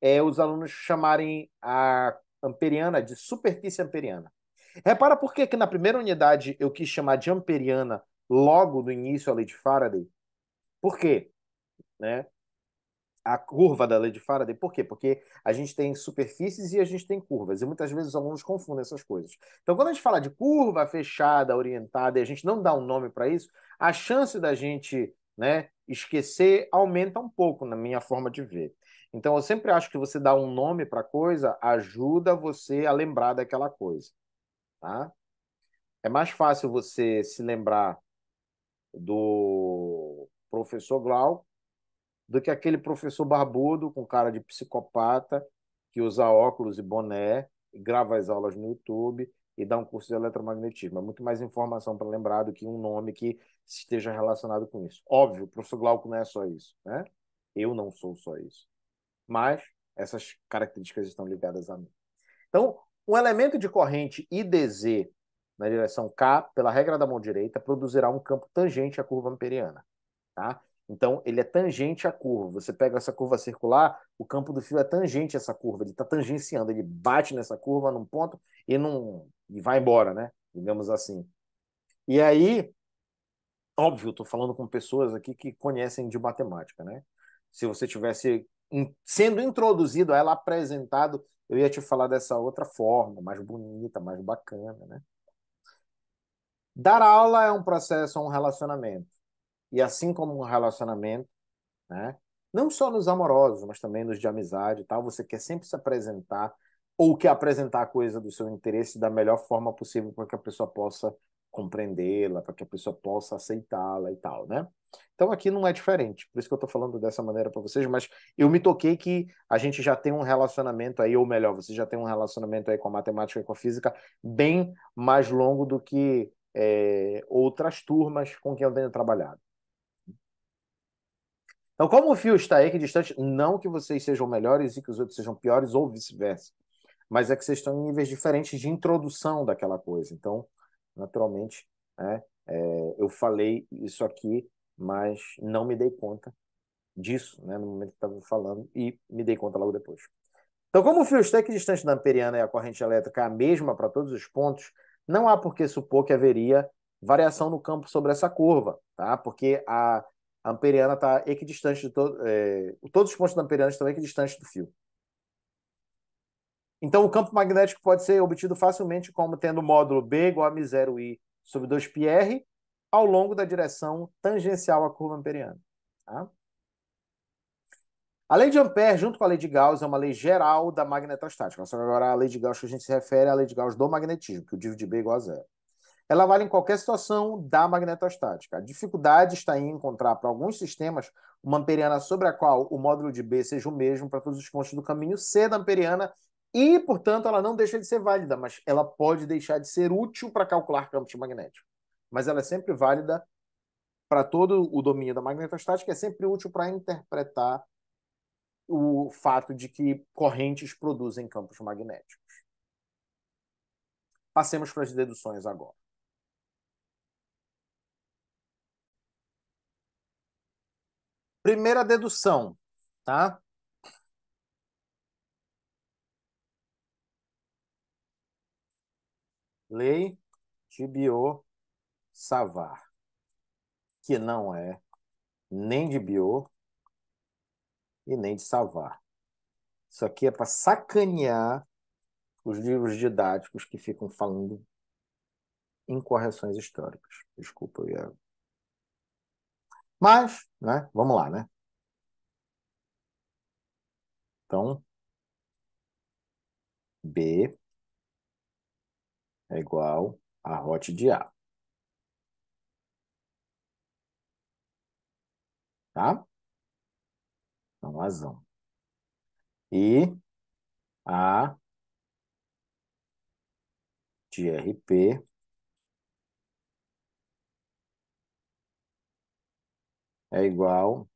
é os alunos chamarem a amperiana de superfície amperiana. Repara por que na primeira unidade eu quis chamar de amperiana logo no início a lei de Faraday? Por quê? Né? A curva da lei de Faraday. Por quê? Porque a gente tem superfícies e a gente tem curvas, e muitas vezes os alunos confundem essas coisas. Então, quando a gente fala de curva fechada, orientada, e a gente não dá um nome para isso, a chance da gente, né, esquecer aumenta um pouco, na minha forma de ver. Então, eu sempre acho que você dar um nome para a coisa ajuda você a lembrar daquela coisa, tá? É mais fácil você se lembrar do professor Glauco do que aquele professor barbudo com cara de psicopata que usa óculos e boné, e grava as aulas no YouTube e dá um curso de eletromagnetismo. É muito mais informação para lembrar do que um nome que esteja relacionado com isso. Óbvio, o professor Glauco não é só isso, né? Eu não sou só isso. Mas essas características estão ligadas a mim. Então, um elemento de corrente IDZ na direção K, pela regra da mão direita, produzirá um campo tangente à curva amperiana. Tá? Então, ele é tangente à curva. Você pega essa curva circular, o campo do fio é tangente a essa curva, ele está tangenciando, ele bate nessa curva num ponto e vai embora, né? Digamos assim. E aí, óbvio, estou falando com pessoas aqui que conhecem de matemática, né? Se você tivesse sendo introduzido a ela, apresentado, eu ia te falar dessa outra forma, mais bonita, mais bacana, né? Dar aula é um processo, é um relacionamento. E assim como um relacionamento, né? Não só nos amorosos, mas também nos de amizade e tal. Você quer sempre se apresentar ou quer apresentar a coisa do seu interesse da melhor forma possível para que a pessoa possa compreendê-la, para que a pessoa possa aceitá-la e tal, né? Então aqui não é diferente. Por isso que eu estou falando dessa maneira para vocês, mas eu me toquei que a gente já tem um relacionamento aí, ou melhor, você já tem um relacionamento aí com a matemática e com a física bem mais longo do que outras turmas com quem eu tenho trabalhado. Então, como o fio está equidistante, não que vocês sejam melhores e que os outros sejam piores ou vice-versa, mas é que vocês estão em níveis diferentes de introdução daquela coisa. Então, naturalmente, eu falei isso aqui, mas não me dei conta disso, né, no momento que estava falando, e me dei conta logo depois. Então, como o fio está equidistante da amperiana e a corrente elétrica é a mesma para todos os pontos, não há por que supor que haveria variação no campo sobre essa curva, tá? Porque a amperiana está equidistante de todos os pontos da amperiana estão equidistantes do fio. Então, o campo magnético pode ser obtido facilmente como tendo o módulo B igual a μ0i sobre 2πr ao longo da direção tangencial à curva amperiana. Tá? A lei de Ampère, junto com a lei de Gauss, é uma lei geral da magnetostática. Só que agora a lei de Gauss que a gente se refere é a lei de Gauss do magnetismo, que o div de B é igual a zero. Ela vale em qualquer situação da magnetostática. A dificuldade está em encontrar para alguns sistemas uma amperiana sobre a qual o módulo de B seja o mesmo para todos os pontos do caminho C da amperiana e, portanto, ela não deixa de ser válida, mas ela pode deixar de ser útil para calcular campos magnéticos. Mas ela é sempre válida para todo o domínio da magnetostática, é sempre útil para interpretar o fato de que correntes produzem campos magnéticos. Passemos para as deduções agora. Primeira dedução, tá? Lei de Biot-Savart, que não é nem de Biot e nem de Savart. Isso aqui é para sacanear os livros didáticos que ficam falando incorreções históricas. Desculpa, eu ia... Mas, né? Vamos lá, né? Então, B é igual a ROT de A, tá? Então, razão. E A de RP é igual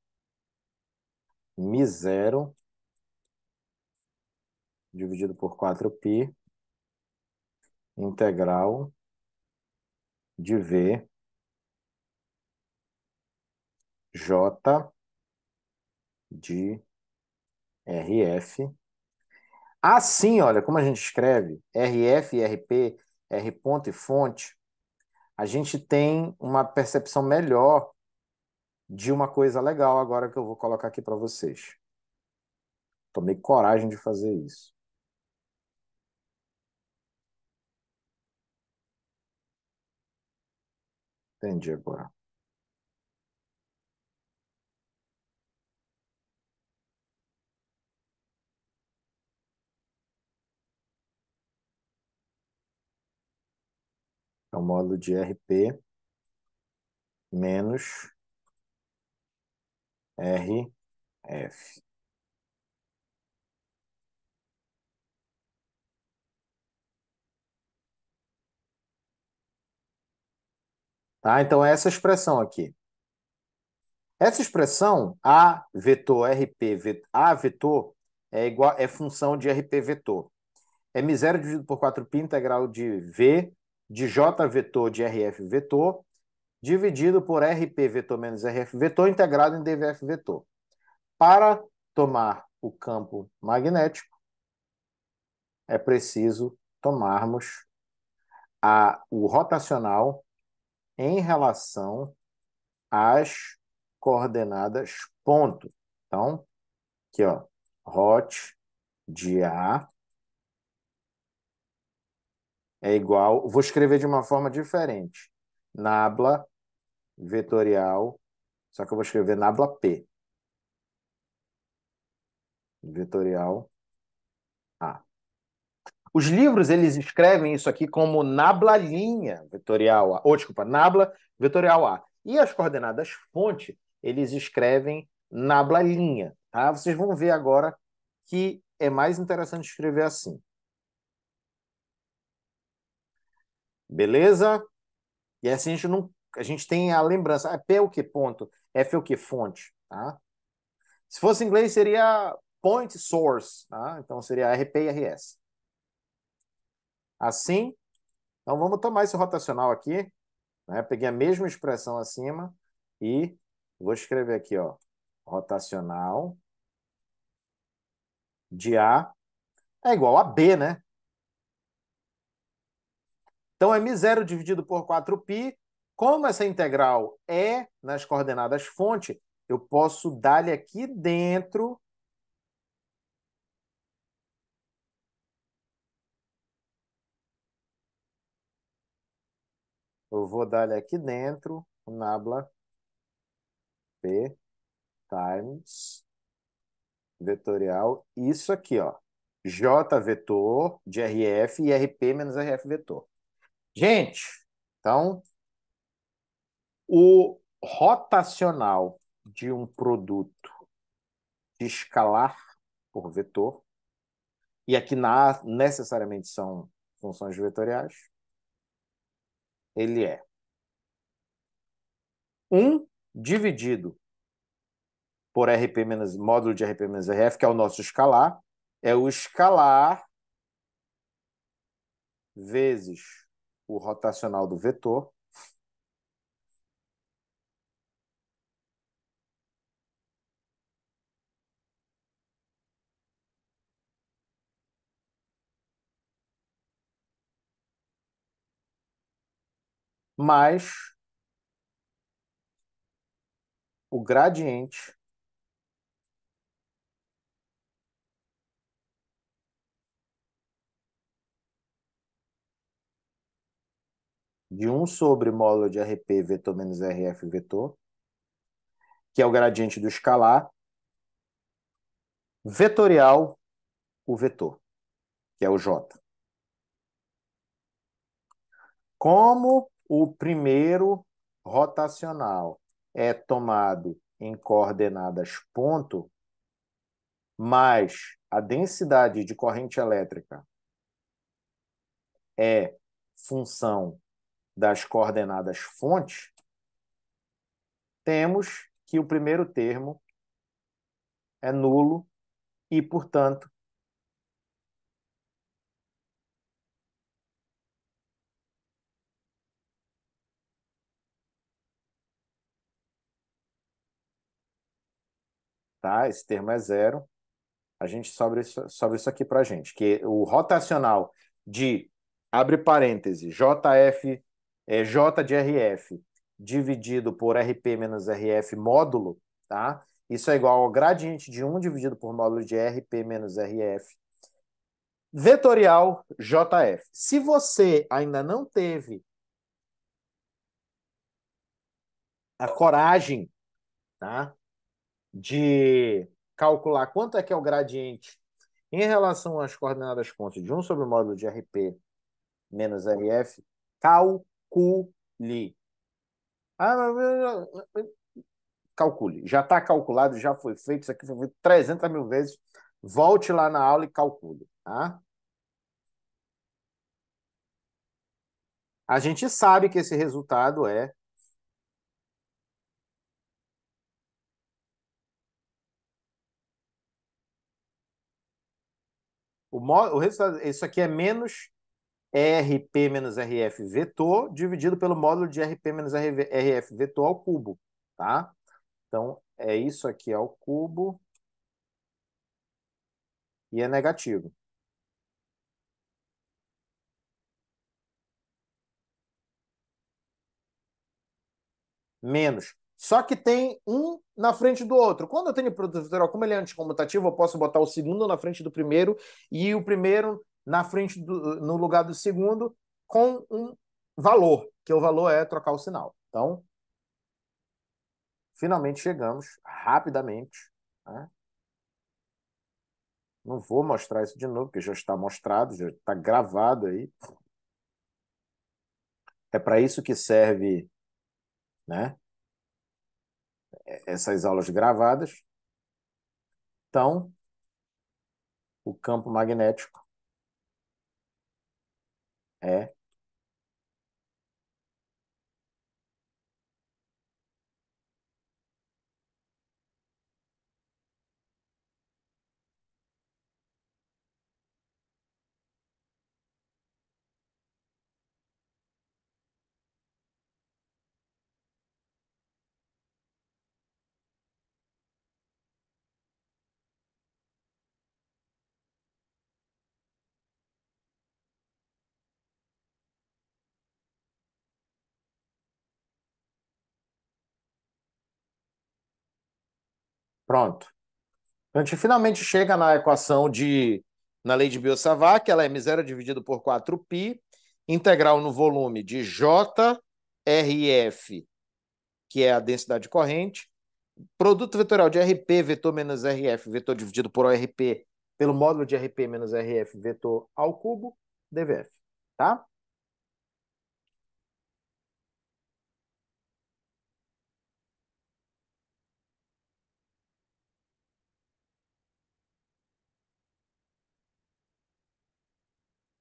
μ0 dividido por 4π integral de V J de RF. Assim, olha, como a gente escreve RF e RP, R ponto e fonte, a gente tem uma percepção melhor de uma coisa legal agora que eu vou colocar aqui para vocês. Tomei coragem de fazer isso. Entendi agora. É o módulo de RP menos RF. Tá? Então, é essa expressão aqui. Essa expressão, A vetor RP, A vetor é igual, é função de RP vetor. É μ0 dividido por 4π integral de V de J vetor de RF vetor dividido por RP vetor menos RF vetor integrado em DVF vetor. Para tomar o campo magnético, é preciso tomarmos o rotacional em relação às coordenadas ponto. Então, aqui, ó, ROT de A é igual, vou escrever de uma forma diferente. Nabla vetorial, só que eu vou escrever nabla P. Vetorial A. Os livros, eles escrevem isso aqui como nabla linha vetorial A, ou desculpa, nabla vetorial A. E as coordenadas fonte, eles escrevem nabla linha, tá? Vocês vão ver agora que é mais interessante escrever assim. Beleza? E assim a gente não, a gente tem a lembrança. P é o que ponto? F é o que fonte, tá? Se fosse em inglês seria point source, tá? Então seria RP e RS. Assim, então vamos tomar esse rotacional aqui, né? Peguei a mesma expressão acima e vou escrever aqui, ó. rotacional de A é igual a B, né? Então, m0 dividido por 4π, como essa integral é nas coordenadas fonte, eu posso dar-lhe aqui dentro eu vou dar-lhe aqui dentro o nabla P times vetorial, isso aqui, ó. J vetor de RF e RP menos RF vetor. Gente, então, o rotacional de um produto de escalar por vetor, e aqui necessariamente são funções vetoriais, ele é 1 dividido por RP menos módulo de RP menos RF, que é o nosso escalar, é o escalar vezes o rotacional do vetor, mais o gradiente de 1 sobre módulo de RP vetor menos RF vetor, que é o gradiente do escalar, vetorial o vetor, que é o J. Como o primeiro rotacional é tomado em coordenadas ponto, mais a densidade de corrente elétrica é função das coordenadas fonte, temos que o primeiro termo é nulo e, portanto, tá? Esse termo é zero. A gente sobra isso aqui para a gente, que o rotacional de, abre parênteses, JF, J de RF, dividido por RP menos RF módulo, tá? Isso é igual ao gradiente de 1 dividido por módulo de RP menos RF, vetorial JF. Se você ainda não teve a coragem, tá, de calcular quanto é que é o gradiente em relação às coordenadas ponto de 1 sobre o módulo de RP menos RF, calcule. Calcule. Já está calculado, já foi feito, isso aqui foi feito 300 mil vezes. Volte lá na aula e calcule. Tá? A gente sabe que esse resultado é o resultado. Isso aqui é menos RP menos RF vetor dividido pelo módulo de RP menos RF vetor ao cubo. Tá? Então, é isso aqui ao cubo e é negativo. Menos. Só que tem um na frente do outro. Quando eu tenho produto vetorial, como ele é anticomutativo, eu posso botar o segundo na frente do primeiro e o primeiro na frente no lugar do segundo com um valor, que o valor é trocar o sinal. Então, finalmente chegamos rapidamente, né? Não vou mostrar isso de novo, porque já está mostrado, já está gravado aí. É para isso que serve, né, essas aulas gravadas. Então, o campo magnético é Pronto. A gente finalmente chega na equação na lei de Biot-Savart, que ela é m0 dividido por 4π, integral no volume de JRF, que é a densidade corrente, produto vetorial de RP, vetor menos RF, vetor dividido por ORP, pelo módulo de RP menos RF, vetor ao cubo, dVF. Tá?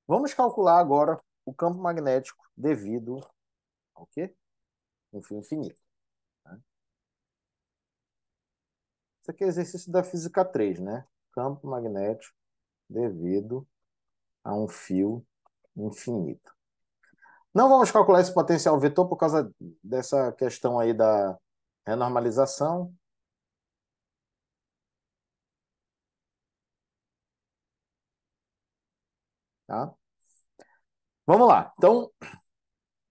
Vamos calcular agora o campo magnético devido ao quê? Um fio infinito. Né? Isso aqui é exercício da física 3, né? Campo magnético devido a um fio infinito. Não vamos calcular esse potencial vetor por causa dessa questão aí da renormalização. Tá? Vamos lá. Então,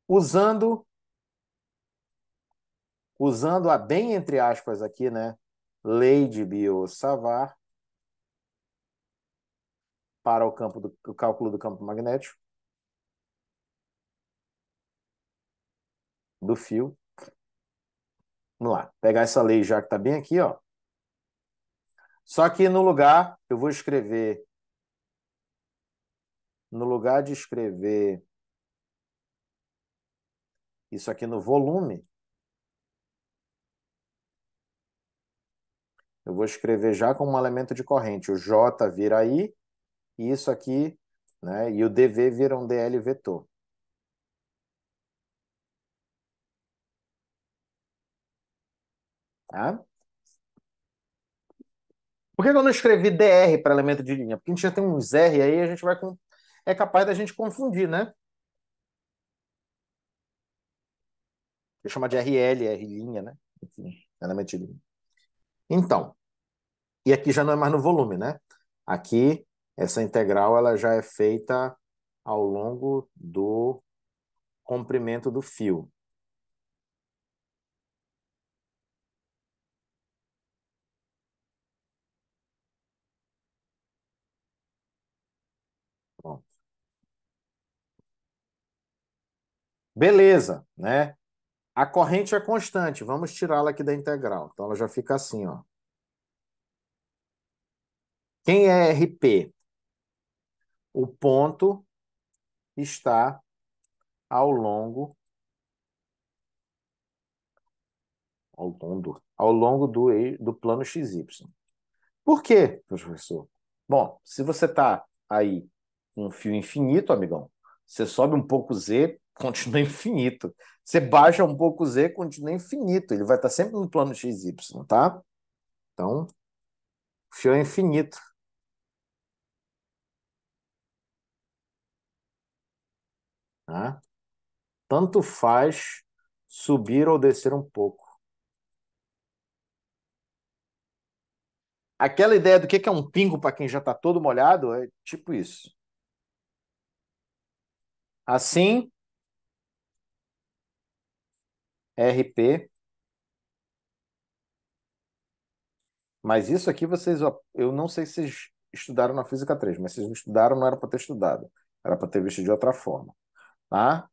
usando a bem entre aspas aqui, né? Lei de Biot-Savart para o cálculo do campo magnético do fio. Vamos lá. Pegar essa lei já que está bem aqui, ó. Só que no lugar, eu vou escrever, no lugar de escrever isso aqui no volume, eu vou escrever já como um elemento de corrente. O J vira I, e isso aqui, né? E o dV vira um dL vetor. Tá? Por que eu não escrevi DR para elemento de linha? Porque a gente já tem uns R aí, a gente vai com. É capaz da gente confundir, né? Eu chamo de RL, R', né? Enfim, elemento de linha. Então, e aqui já não é mais no volume, né? Aqui, essa integral ela já é feita ao longo do comprimento do fio. Bom, beleza, né? A corrente é constante, vamos tirá-la aqui da integral. Então ela já fica assim, ó. Quem é RP? O ponto está ao longo do plano XY. Por quê, professor? Bom, se você está aí com um fio infinito, amigão, você sobe um pouco Z, continua infinito. Você baixa um pouco Z, continua infinito. Ele vai estar sempre no plano XY, tá? Então, o fio é infinito. Tá? Tanto faz subir ou descer um pouco. Aquela ideia do que é um pingo para quem já está todo molhado é tipo isso. Assim, RP, mas isso aqui vocês, ó, eu não sei se vocês estudaram na Física 3, mas se vocês não estudaram, não era para ter estudado. Era para ter visto de outra forma, tá?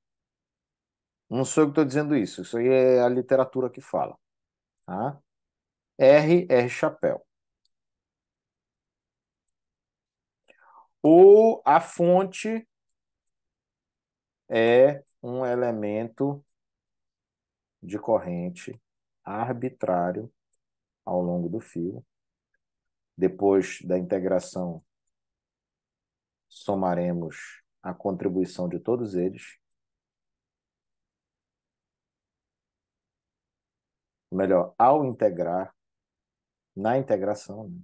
Não sou eu que estou dizendo isso aí é a literatura que fala, tá? R chapéu. A fonte é um elemento de corrente arbitrário ao longo do fio. Depois da integração, somaremos a contribuição de todos eles. Melhor, ao integrar, na integração. Né?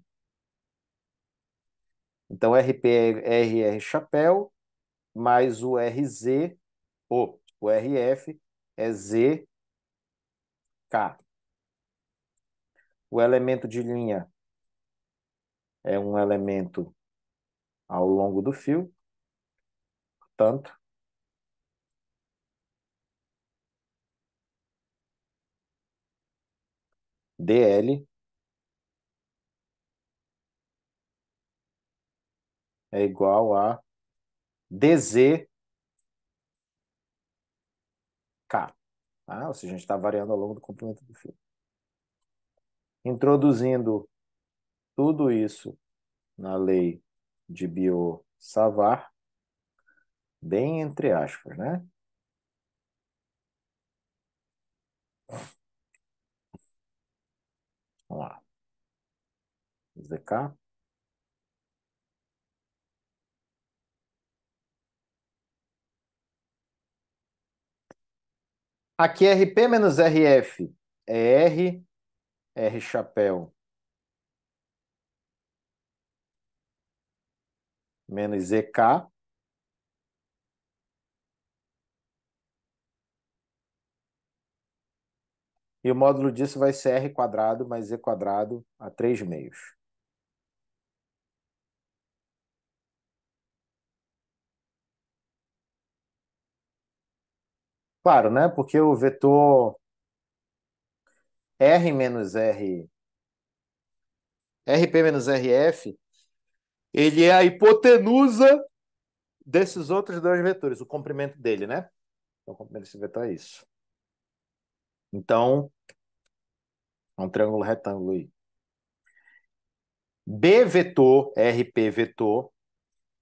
Então, RP é RR chapéu, mais o RZ, o RF é ZK. O elemento de linha é um elemento ao longo do fio, portanto, DL é igual a dzk, tá? Ou seja, a gente está variando ao longo do comprimento do fio. Introduzindo tudo isso na lei de Biot-Savart, bem entre aspas, né? Vamos lá. ZK. Aqui RP menos RF é R, R chapéu menos ZK. E o módulo disso vai ser R quadrado mais Z quadrado a 3 meios. Claro, né? Porque o vetor R menos R, RP menos RF, ele é a hipotenusa desses outros dois vetores, o comprimento dele, né? Então, o comprimento desse vetor é isso. Então, é um triângulo retângulo aí. B vetor, RP vetor,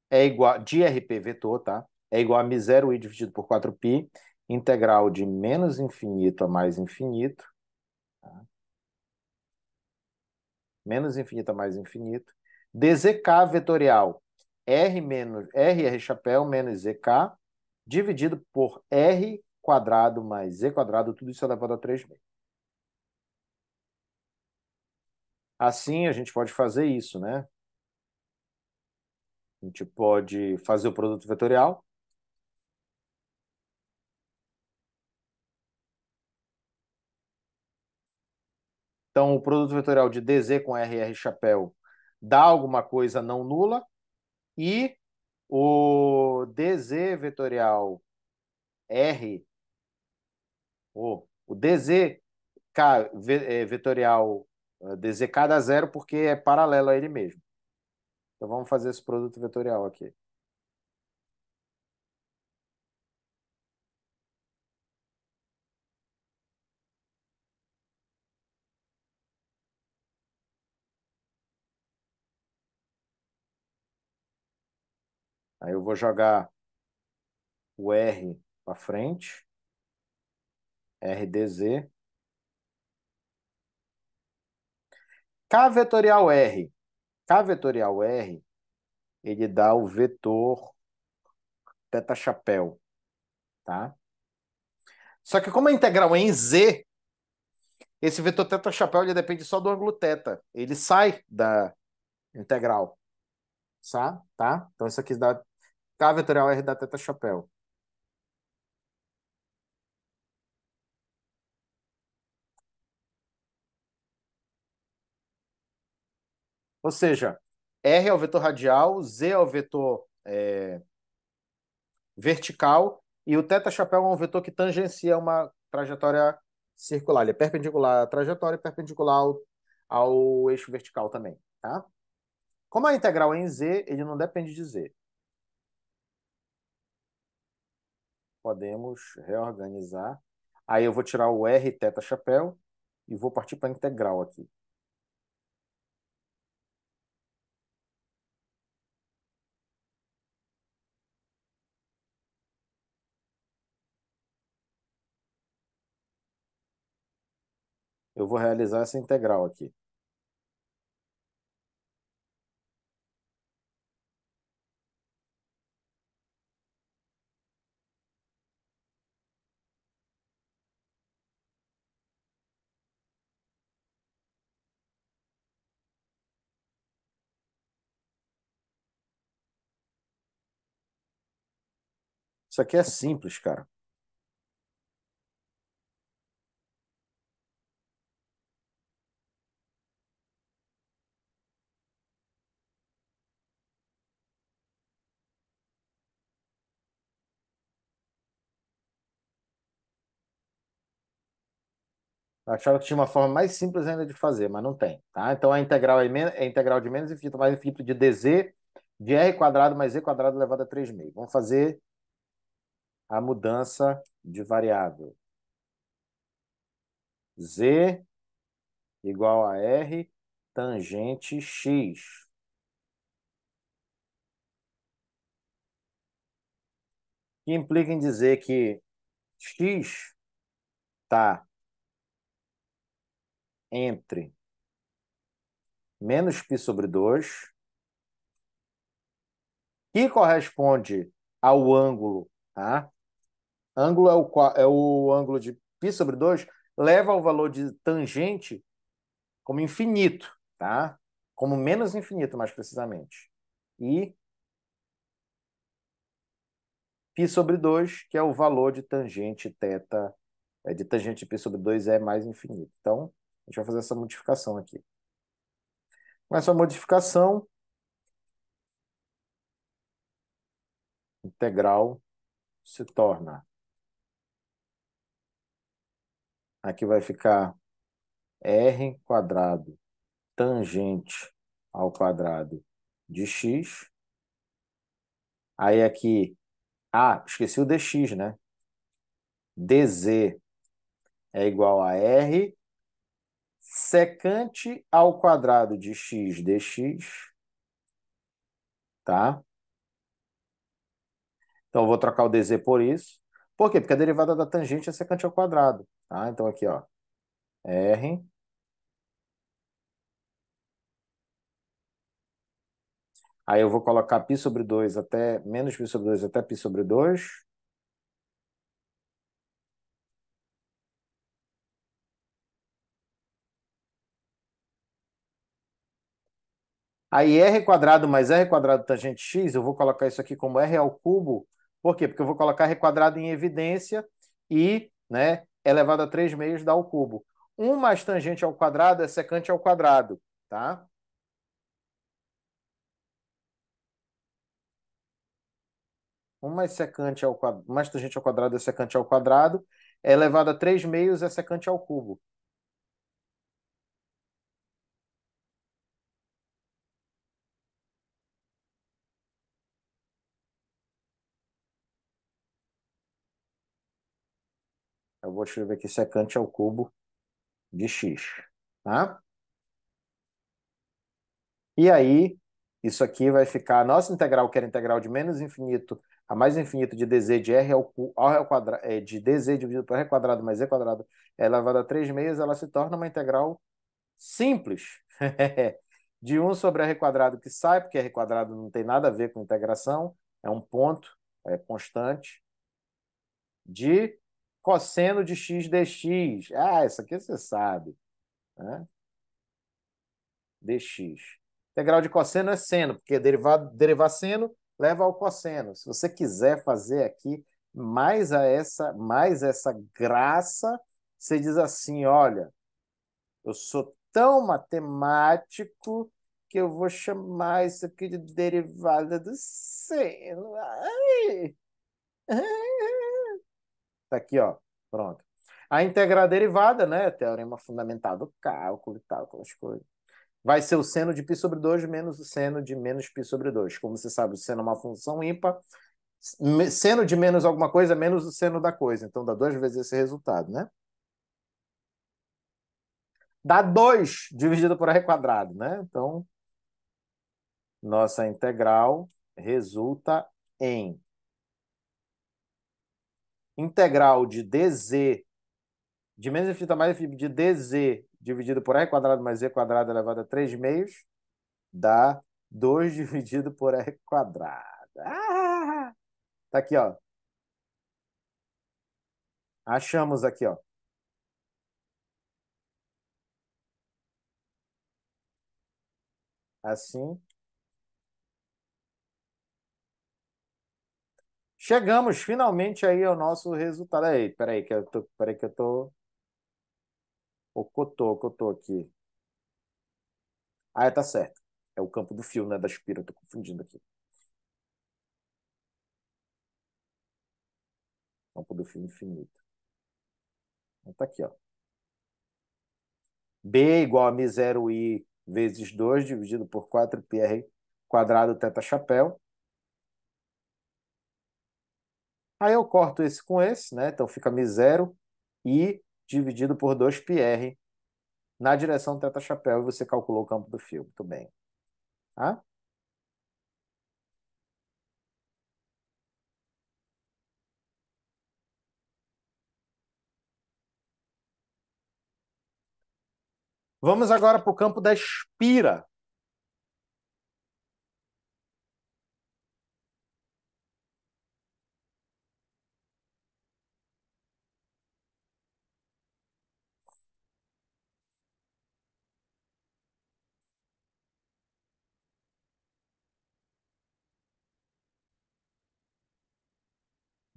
é igual, de RP vetor, tá? É igual a μ0i dividido por 4π, integral de menos infinito a mais infinito, tá? Menos infinito a mais infinito, dzk vetorial R menos R chapéu menos zk, dividido por R quadrado mais Z quadrado, tudo isso elevado a 3 meios. Assim, a gente pode fazer isso, né? A gente pode fazer o produto vetorial. Então, o produto vetorial de DZ com R chapéu dá alguma coisa não nula. E o DZ vetorial R, o DZK vetorial DZK dá zero porque é paralelo a ele mesmo. Então, vamos fazer esse produto vetorial aqui. Aí eu vou jogar o R para frente, RDZ. K vetorial R. K vetorial R, ele dá o vetor teta chapéu, tá? Só que como a integral é em Z, esse vetor teta chapéu ele depende só do ângulo teta. Ele sai da integral, tá? Então isso aqui dá K vetorial R dá teta chapéu. Ou seja, R é o vetor radial, Z é o vetor vertical e o teta chapéu é um vetor que tangencia uma trajetória circular. Ele é perpendicular à trajetória e perpendicular ao eixo vertical também, tá? Como a integral é em Z, ele não depende de Z. Podemos reorganizar. Aí eu vou tirar o R teta chapéu e vou partir para a integral aqui. Eu vou realizar essa integral aqui. Isso aqui é simples, cara. Eu achava que tinha uma forma mais simples ainda de fazer, mas não tem, tá? Então a integral é integral de menos infinito mais infinito de dz de r quadrado mais e quadrado elevado a 3 meio. Vamos fazer a mudança de variável. Z igual a R tangente X. Que implica em dizer que X está entre menos π sobre 2, que corresponde ao ângulo, tá? Ângulo é o ângulo de π sobre 2, leva ao valor de tangente como infinito, tá? Como menos infinito, mais precisamente. E π sobre 2, que é o valor de tangente θ, de tangente π sobre 2 é mais infinito. Então, a gente vai fazer essa modificação aqui. Com essa modificação, integral se torna. Aqui vai ficar r quadrado tangente ao quadrado de x. Aí aqui, esqueci o dx, né? dz é igual a r secante ao quadrado de x dx, tá? Então, eu vou trocar o dz por isso. Por quê? Porque a derivada da tangente é secante ao quadrado, tá? Então, aqui, ó, r. Aí eu vou colocar π sobre 2 até menos π sobre 2 até π sobre 2. Aí r quadrado mais r quadrado tangente x, eu vou colocar isso aqui como r ao cubo. Por quê? Porque eu vou colocar r quadrado em evidência e, né, elevado a 3 meios dá o cubo. 1 mais tangente ao quadrado é secante ao quadrado, tá? 1 mais secante ao quadrado, mais tangente ao quadrado é secante ao quadrado, é elevado a 3 meios é secante ao cubo. Eu vou escrever aqui secante ao cubo de x, tá? E aí, isso aqui vai ficar a nossa integral, que era integral de menos infinito a mais infinito de dz de r ao quadrado, de dz dividido por r quadrado mais e quadrado elevado a 3 meios, ela se torna uma integral simples. De 1 sobre r quadrado que sai, porque r quadrado não tem nada a ver com integração, é um ponto, é constante, de cosseno de x dx. Isso aqui você sabe, né? Dx. Integral de cosseno é seno, porque derivar seno leva ao cosseno. Se você quiser fazer aqui mais essa graça, você diz assim, olha, eu sou tão matemático que eu vou chamar isso aqui de derivada do seno. Ai. Tá aqui, ó. Pronto. A integrar a derivada, né? Teorema fundamental do cálculo e tal, aquelas coisas. Vai ser o seno de π sobre 2 menos o seno de menos π sobre 2. Como você sabe, o seno é uma função ímpar. Seno de menos alguma coisa é menos o seno da coisa. Então dá 2 vezes esse resultado, né? Dá 2 dividido por r quadrado, né? Então, nossa integral resulta em integral de dz de menos infinito a mais infinito de dz dividido por r quadrado mais z quadrado elevado a 3 meios dá 2 dividido por r quadrado. Tá aqui, ó. Achamos aqui, ó. Assim. Chegamos finalmente aí ao nosso resultado. Aí, peraí que eu tô cotô aqui. Tá certo. É o campo do fio, né, da espira, eu tô confundindo aqui. Campo do fio infinito. Então tá aqui, ó. B igual a μ0i vezes 2 dividido por 4πr quadrado θ-chapéu. Aí eu corto esse com esse, né? Então fica μ0 e dividido por 2πr na direção θ-chapéu e você calculou o campo do fio. Muito bem. Tá? Vamos agora para o campo da espira.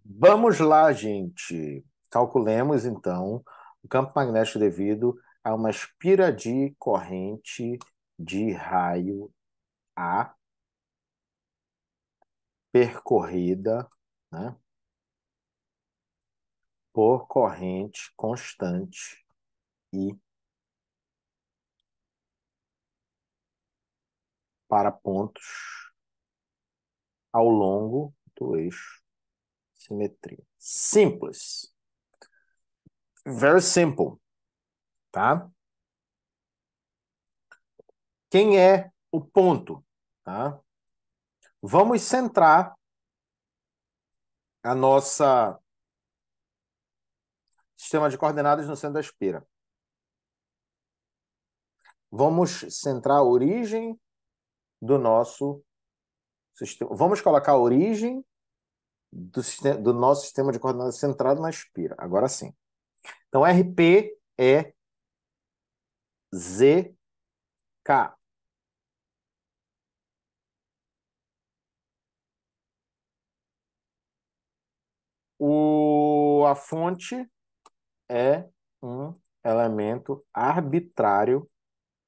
Vamos lá, gente. Calculemos, então, o campo magnético devido a uma espira de corrente de raio A percorrida, né, por corrente constante I para pontos ao longo do eixo simetria. Simples. Very simple, tá? Quem é o ponto, tá? Vamos centrar a nossa sistema de coordenadas no centro da espira. Vamos centrar a origem do nosso sistema. Vamos colocar a origem do nosso sistema de coordenadas centrado na espira. Agora sim. Então, RP é ZK. A fonte é um elemento arbitrário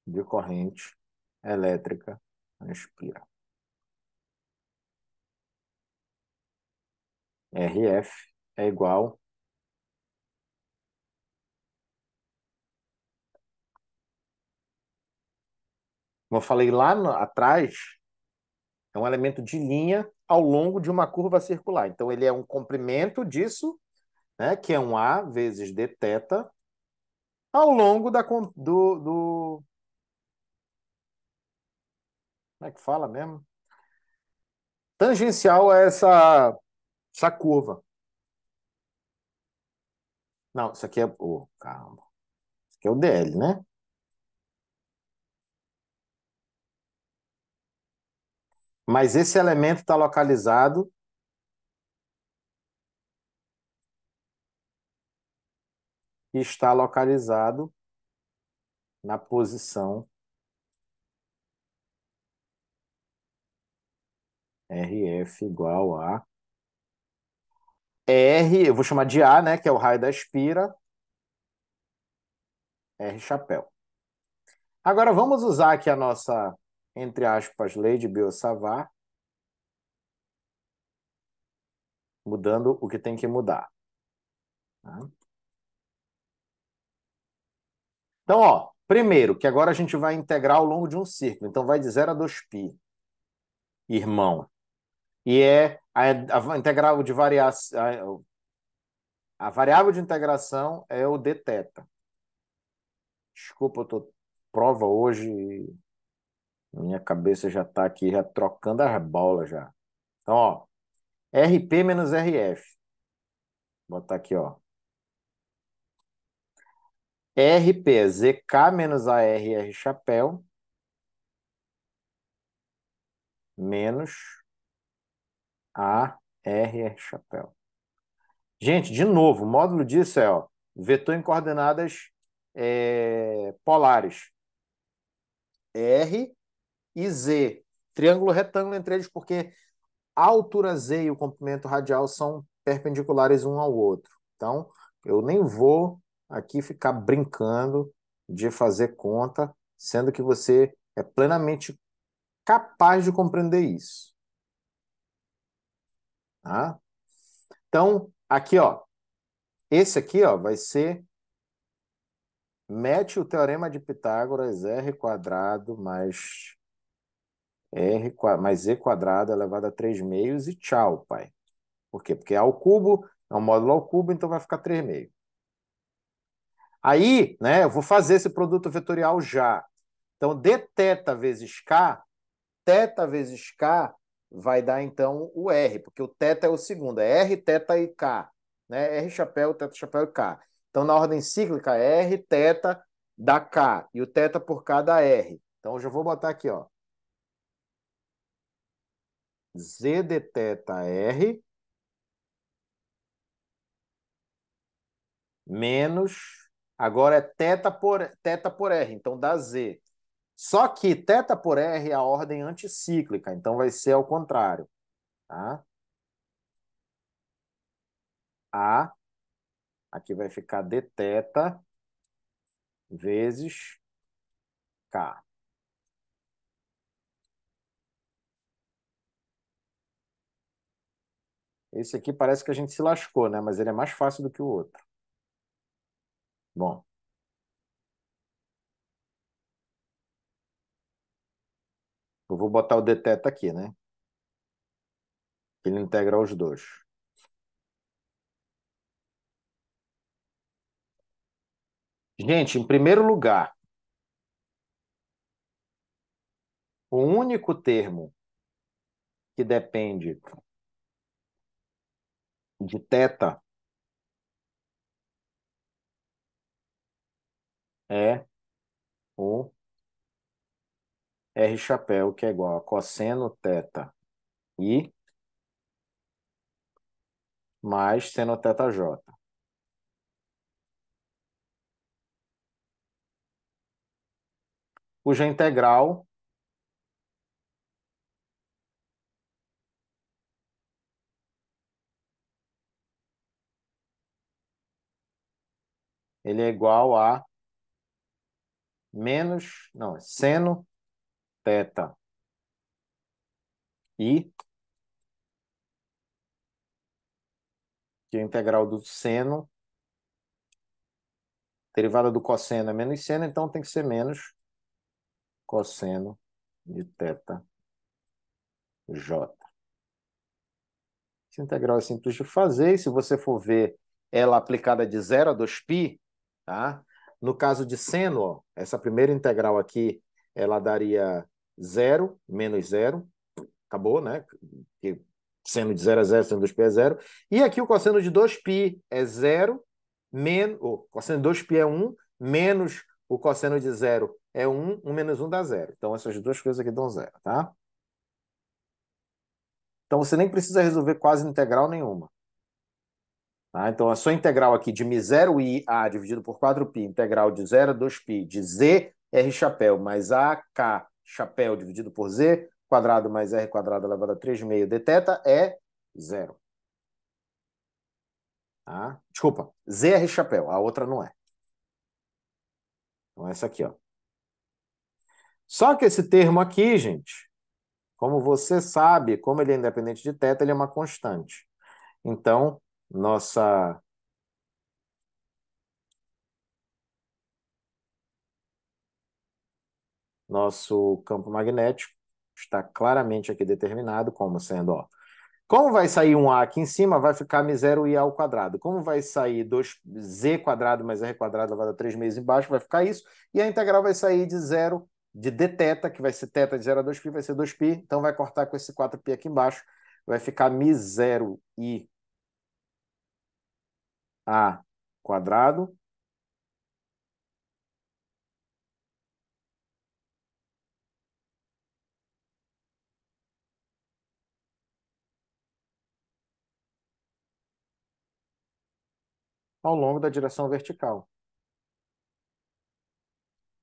de corrente elétrica na espira. RF é igual. Como eu falei lá atrás, é um elemento de linha ao longo de uma curva circular. Então, ele é um comprimento disso, né, que é um A vezes dθ, ao longo do. Como é que fala mesmo? Tangencial a essa curva. Não, isso aqui é. Oh, calma. Isso aqui é o DL, né? Mas esse elemento está localizado. Está localizado na posição RF igual a R, eu vou chamar de A, né, que é o raio da espira, R chapéu. Agora vamos usar aqui a nossa, entre aspas, lei de Biot-Savart, mudando o que tem que mudar. Tá? Então, ó, primeiro, que agora a gente vai integrar ao longo de um círculo. Então, vai de 0 a 2π, irmão. E é a integral de variação. A variável de integração é o dθ. Desculpa, eu tô prova hoje. Minha cabeça já está aqui, já trocando as bolas já. Então, ó, RP menos RF. Vou botar aqui, ó. RP é ZK menos AR chapéu menos AR chapéu. Gente, de novo, o módulo disso é, ó, vetor em coordenadas polares. R e Z. Triângulo retângulo entre eles, porque a altura Z e o comprimento radial são perpendiculares um ao outro. Então, eu nem vou aqui ficar brincando de fazer conta, sendo que você é plenamente capaz de compreender isso. Tá? Então, aqui, ó, esse aqui, ó, vai ser mete o teorema de Pitágoras, R² mais mais z quadrado elevado a 3 meios e tchau, pai. Por quê? Porque é ao cubo, é um módulo ao cubo, então vai ficar 3 meios. Aí, né, eu vou fazer esse produto vetorial já. Então, dθ vezes k vai dar, então, o R, porque o θ é o segundo, é R, θ e K. Né? R chapéu, θ chapéu e K. Então, na ordem cíclica, é R, θ dá K, e o θ por K dá R. Então, eu já vou botar aqui, ó. Z de θr menos... Agora é θ por R, então dá Z. Só que θ por R é a ordem anticíclica, então vai ser ao contrário. Tá? A, aqui vai ficar dθ vezes K. Esse aqui parece que a gente se lascou, né? Mas ele é mais fácil do que o outro. Bom. Eu vou botar o dθ aqui, né? Ele integra os dois. Gente, em primeiro lugar, o único termo que depende de θ é o R chapéu, que é igual a cosseno θ I mais seno θj. Cuja integral ele é igual a menos, não, seno θ I, que é a integral do seno, derivada do cosseno é menos seno, então tem que ser menos cosseno de θj. Essa integral é simples de fazer, e se você for ver ela aplicada de 0 a 2π, tá? No caso de seno, ó, essa primeira integral aqui, ela daria 0 menos 0, acabou, né? Porque seno de 0 é 0, seno de 2π é 0. E aqui o cosseno de 2π é 0, menos, o cosseno de 2π é 1, menos o cosseno de 0 é 1, 1 menos 1 dá 0. Então essas duas coisas aqui dão 0, tá? Então você nem precisa resolver quase integral nenhuma. Tá? Então a sua integral aqui de μ0i a dividido por 4π, integral de 0 a 2π de z r chapéu mais ak chapéu dividido por z quadrado mais r quadrado elevado a 3 meio dθ é 0. Tá? Desculpa, zr chapéu, a outra não é. Então essa aqui, ó. Só que esse termo aqui, gente, como você sabe, como ele é independente de θ, ele é uma constante. Então, nosso campo magnético está claramente aqui determinado como sendo, ó, como vai sair um A aqui em cima, vai ficar μ0i ao quadrado. Como vai sair 2z quadrado mais r quadrado elevado a 3 meios embaixo, vai ficar isso. E a integral vai sair de 0, de dθ, que vai ser θ de 0 a 2π, vai ser 2π. Então vai cortar com esse 4π aqui embaixo. Vai ficar μ0i a quadrado ao longo da direção vertical.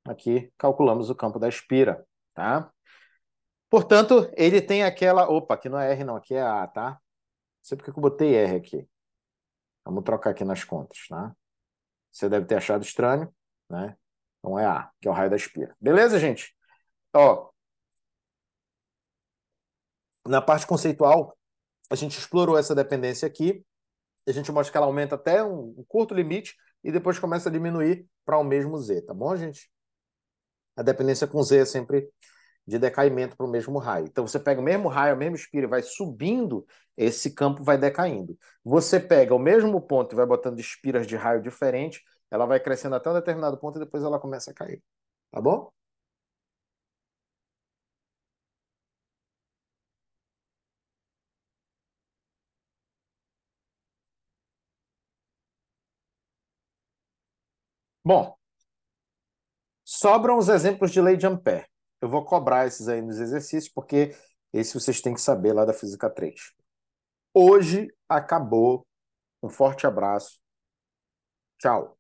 Aqui calculamos o campo da espira, tá? Portanto, ele tem aquela... Opa, aqui não é R não, aqui é A, tá? Não sei porque que eu botei R aqui. Vamos trocar aqui nas contas, tá? Você deve ter achado estranho, né? Então é A, que é o raio da espira. Beleza, gente? Ó, na parte conceitual, a gente explorou essa dependência aqui. A gente mostra que ela aumenta até um curto limite e depois começa a diminuir para o mesmo Z, tá bom, gente? A dependência com Z é sempre de decaimento para o mesmo raio. Então você pega o mesmo raio, a mesma espira e vai subindo, esse campo vai decaindo. Você pega o mesmo ponto e vai botando espiras de raio diferentes, ela vai crescendo até um determinado ponto e depois ela começa a cair. Tá bom? Bom, sobram os exemplos de lei de Ampère. Eu vou cobrar esses aí nos exercícios, porque esse vocês têm que saber lá da Física 3. Hoje acabou. Um forte abraço. Tchau.